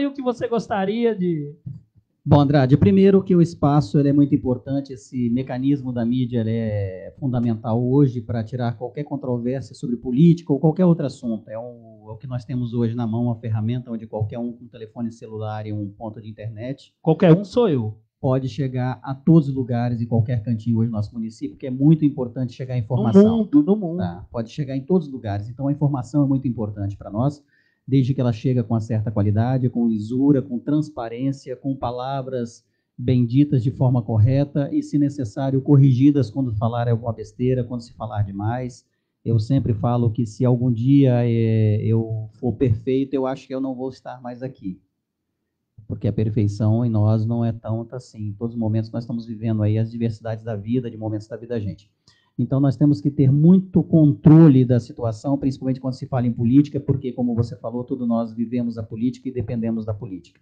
o que você gostaria de... Bom, Andrade, primeiro que o espaço ele é muito importante, esse mecanismo da mídia ele é fundamental hoje para tirar qualquer controvérsia sobre política ou qualquer outro assunto. É o que nós temos hoje na mão, uma ferramenta onde qualquer um com um telefone celular e um ponto de internet... Qualquer um sou eu. Pode chegar a todos os lugares, em qualquer cantinho hoje do nosso município, que é muito importante chegar a informação. No mundo. Tá? Pode chegar em todos os lugares. Então, a informação é muito importante para nós, desde que ela chega com uma certa qualidade, com lisura, com transparência, com palavras benditas de forma correta e, se necessário, corrigidas quando falar alguma besteira, quando se falar demais. Eu sempre falo que se algum dia eu for perfeito, eu acho que eu não vou estar mais aqui. Porque a perfeição em nós não é tanto assim. Em todos os momentos nós estamos vivendo aí as diversidades da vida, de momentos da vida da gente. Então, nós temos que ter muito controle da situação, principalmente quando se fala em política, porque, como você falou, todos nós vivemos a política e dependemos da política.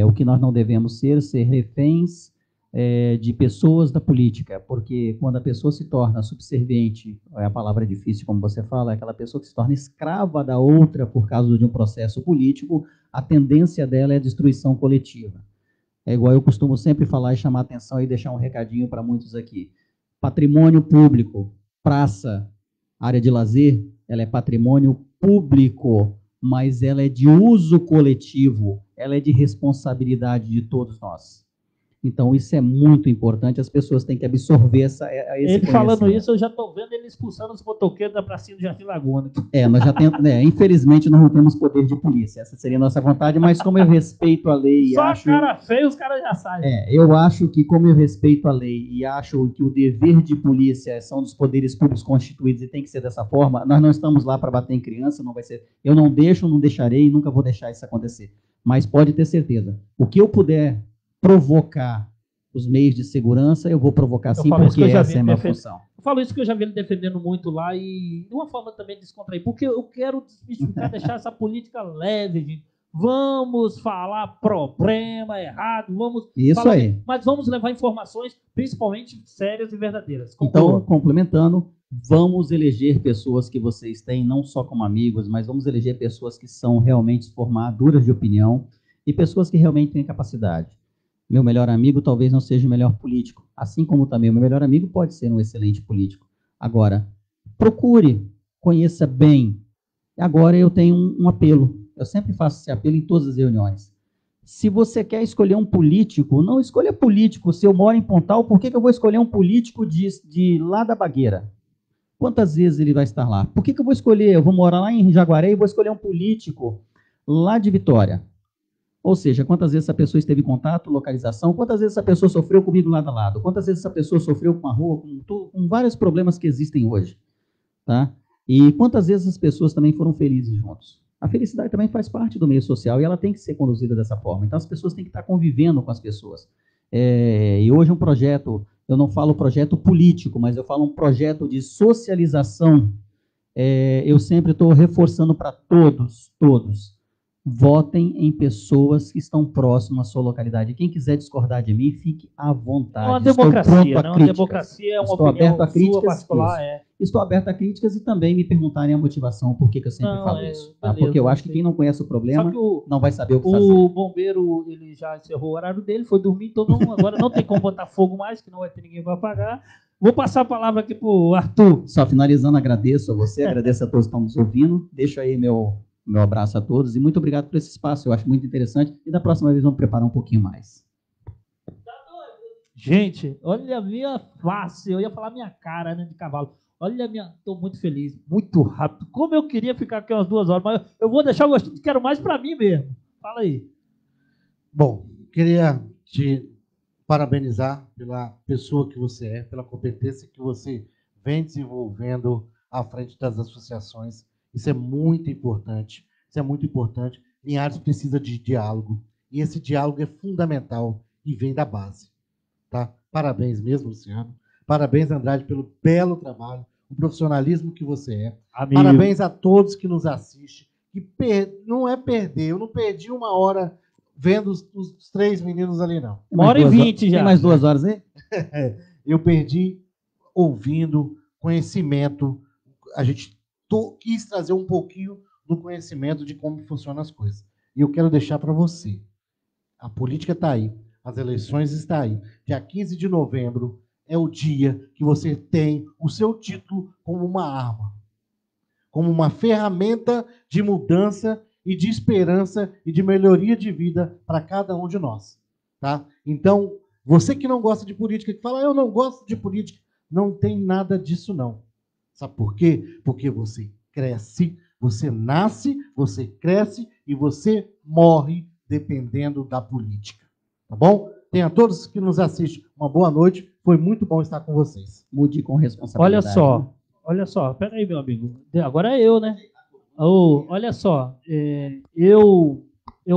O que nós não devemos ser reféns de pessoas da política, porque quando a pessoa se torna subserviente, é a palavra difícil, como você fala, é aquela pessoa que se torna escrava da outra por causa de um processo político, a tendência dela é a destruição coletiva. É igual eu costumo sempre falar e chamar a atenção e deixar um recadinho para muitos aqui. Patrimônio público, praça, área de lazer, ela é patrimônio público, mas ela é de uso coletivo, ela é de responsabilidade de todos nós. Então, isso é muito importante, as pessoas têm que absorver esse Ele falando isso, eu já estou vendo ele expulsando os motoqueiros da pracinha do Jardim Laguna. Nós já temos, infelizmente, nós não temos poder de polícia, essa seria a nossa vontade, mas como eu respeito a lei Só a cara feia, os caras já saem. Eu acho que, como eu respeito a lei e acho que o dever de polícia são dos poderes públicos constituídos e tem que ser dessa forma, nós não estamos lá para bater em criança, não vai ser. Eu não deixarei e nunca vou deixar isso acontecer. Mas pode ter certeza, o que eu puder provocar os meios de segurança, eu vou provocar sim, porque essa é a minha função. Eu falo isso que eu já vi ele defendendo muito lá e de uma forma também descontrair, porque eu quero desmistificar, deixar essa política leve, gente. Vamos falar problema errado, vamos isso falar, aí. Mas vamos levar informações principalmente sérias e verdadeiras. Então, complementando, vamos eleger pessoas que vocês têm, não só como amigos, mas vamos eleger pessoas que são realmente formadoras de opinião e pessoas que realmente têm capacidade. Meu melhor amigo talvez não seja o melhor político, assim como também o meu melhor amigo pode ser um excelente político. Agora, procure, conheça bem. Agora eu tenho um apelo. Eu sempre faço esse apelo em todas as reuniões. Se você quer escolher um político, não escolha político. Se eu moro em Pontal, por que eu vou escolher um político de lá da Bagueira? Quantas vezes ele vai estar lá? Por que eu vou escolher? Eu vou morar lá em Jaguaré e vou escolher um político lá de Vitória. Ou seja, quantas vezes essa pessoa esteve em contato, localização, quantas vezes essa pessoa sofreu comigo lado a lado, quantas vezes essa pessoa sofreu com a rua, com vários problemas que existem hoje. Tá? E quantas vezes as pessoas também foram felizes juntos. A felicidade também faz parte do meio social e ela tem que ser conduzida dessa forma. Então, as pessoas têm que estar convivendo com as pessoas. E hoje um projeto, eu não falo projeto político, mas eu falo um projeto de socialização. Eu sempre estou reforçando para todos, votem em pessoas que estão próximas à sua localidade. Quem quiser discordar de mim, fique à vontade. É uma democracia, né? Uma democracia é uma Estou aberto a críticas, particular. Estou aberto a críticas e também me perguntarem a motivação, por que eu sempre falo isso. Tá? Porque eu acho que quem não conhece o problema não vai saber o que fazer. O bombeiro ele já encerrou o horário dele, foi dormir, então agora não tem como botar fogo mais, que não vai ter ninguém para apagar. Vou passar a palavra aqui para o Arthur. Só finalizando, agradeço a você, agradeço a todos que estão nos ouvindo. Deixo aí meu abraço a todos e muito obrigado por esse espaço, eu acho muito interessante e da próxima vez vamos preparar um pouquinho mais. Gente, olha a minha face, eu ia falar minha cara, né, de cavalo. Olha a minha, estou muito feliz, muito rápido. Como eu queria ficar aqui umas 2 horas, mas eu vou deixar o gostinho, quero mais para mim mesmo. Fala aí. Bom, queria te parabenizar pela pessoa que você é, pela competência que você vem desenvolvendo à frente das associações. Isso é muito importante. Isso é muito importante. Linhares precisa de diálogo. E esse diálogo é fundamental e vem da base. Tá? Parabéns mesmo, Luciano. Parabéns, Andrade, pelo belo trabalho, o profissionalismo que você é. Amigo. Parabéns a todos que nos assistem. Não é perder. Eu não perdi 1 hora vendo os 3 meninos ali, não. 1h20 já. Tem mais 2 horas aí? Eu perdi ouvindo conhecimento. A gente quis trazer um pouquinho do conhecimento de como funcionam as coisas. E eu quero deixar para você. A política está aí. As eleições estão aí. Dia 15 de novembro é o dia que você tem o seu título como uma arma. Como uma ferramenta de mudança e de esperança e de melhoria de vida para cada um de nós. Tá? Então, você que não gosta de política, que fala, eu não gosto de política, não tem nada disso, não. Sabe por quê? Porque você cresce, você nasce, você cresce e você morre dependendo da política. Tá bom? Tenha todos que nos assistem uma boa noite. Foi muito bom estar com vocês. Mude com responsabilidade. Olha só. Pera aí, meu amigo. Agora é eu, né? Olha só. Eu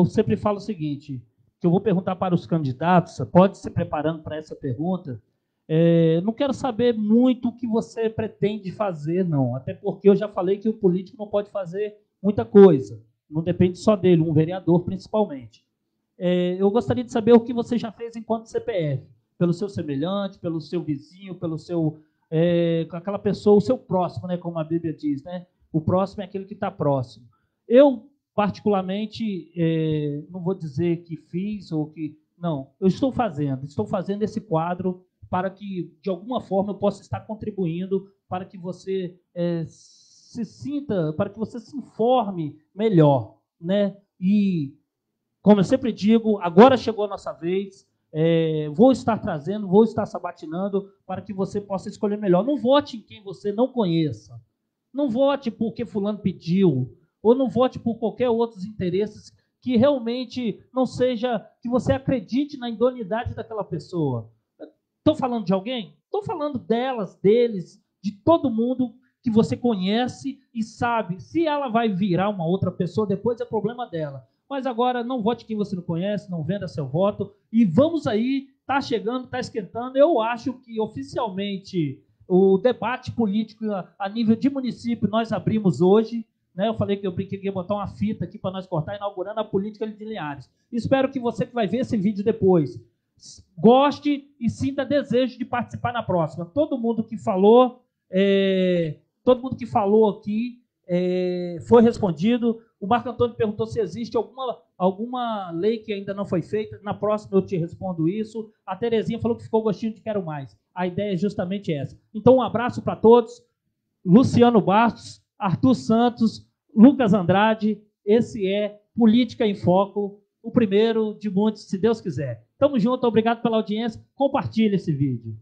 sempre falo o seguinte, que eu vou perguntar para os candidatos, pode se preparando para essa pergunta. Não quero saber muito o que você pretende fazer, não. Até porque eu já falei que o político não pode fazer muita coisa. Não depende só dele, um vereador principalmente. Eu gostaria de saber o que você já fez enquanto CPF. Pelo seu semelhante, pelo seu vizinho, pelo seu... aquela pessoa, o seu próximo, né, como a Bíblia diz, né? O próximo é aquele que está próximo. Eu, particularmente, não vou dizer que fiz ou que... Não, eu estou fazendo esse quadro para que, de alguma forma, eu possa estar contribuindo para que você se sinta, para que você se informe melhor, né? E, como eu sempre digo, agora chegou a nossa vez. Vou estar trazendo, vou estar sabatinando para que você possa escolher melhor. Não vote em quem você não conheça. Não vote porque fulano pediu, ou não vote por qualquer outros interesses que realmente não seja, que você acredite na idoneidade daquela pessoa. Estou falando de alguém? Estou falando delas, deles, de todo mundo que você conhece e sabe. Se ela vai virar uma outra pessoa, depois é problema dela. Mas agora não vote quem você não conhece, não venda seu voto. E vamos aí, está chegando, está esquentando. Eu acho que oficialmente o debate político a nível de município nós abrimos hoje. Né? Eu falei que eu brinquei que ia botar uma fita aqui para nós cortar, inaugurando a política de Linhares. Espero que você que vai ver esse vídeo depois goste e sinta desejo de participar na próxima. Todo mundo que falou aqui foi respondido. O Marco Antônio perguntou se existe alguma lei que ainda não foi feita. Na próxima eu te respondo isso. A Terezinha falou que ficou gostinho de quero mais. A ideia é justamente essa. Então, um abraço para todos. Luciano Bastos, Arthur Santos, Lucas Andrade. Esse é Política em Foco, o primeiro de muitos, se Deus quiser. Tamo junto, obrigado pela audiência. Compartilhe esse vídeo.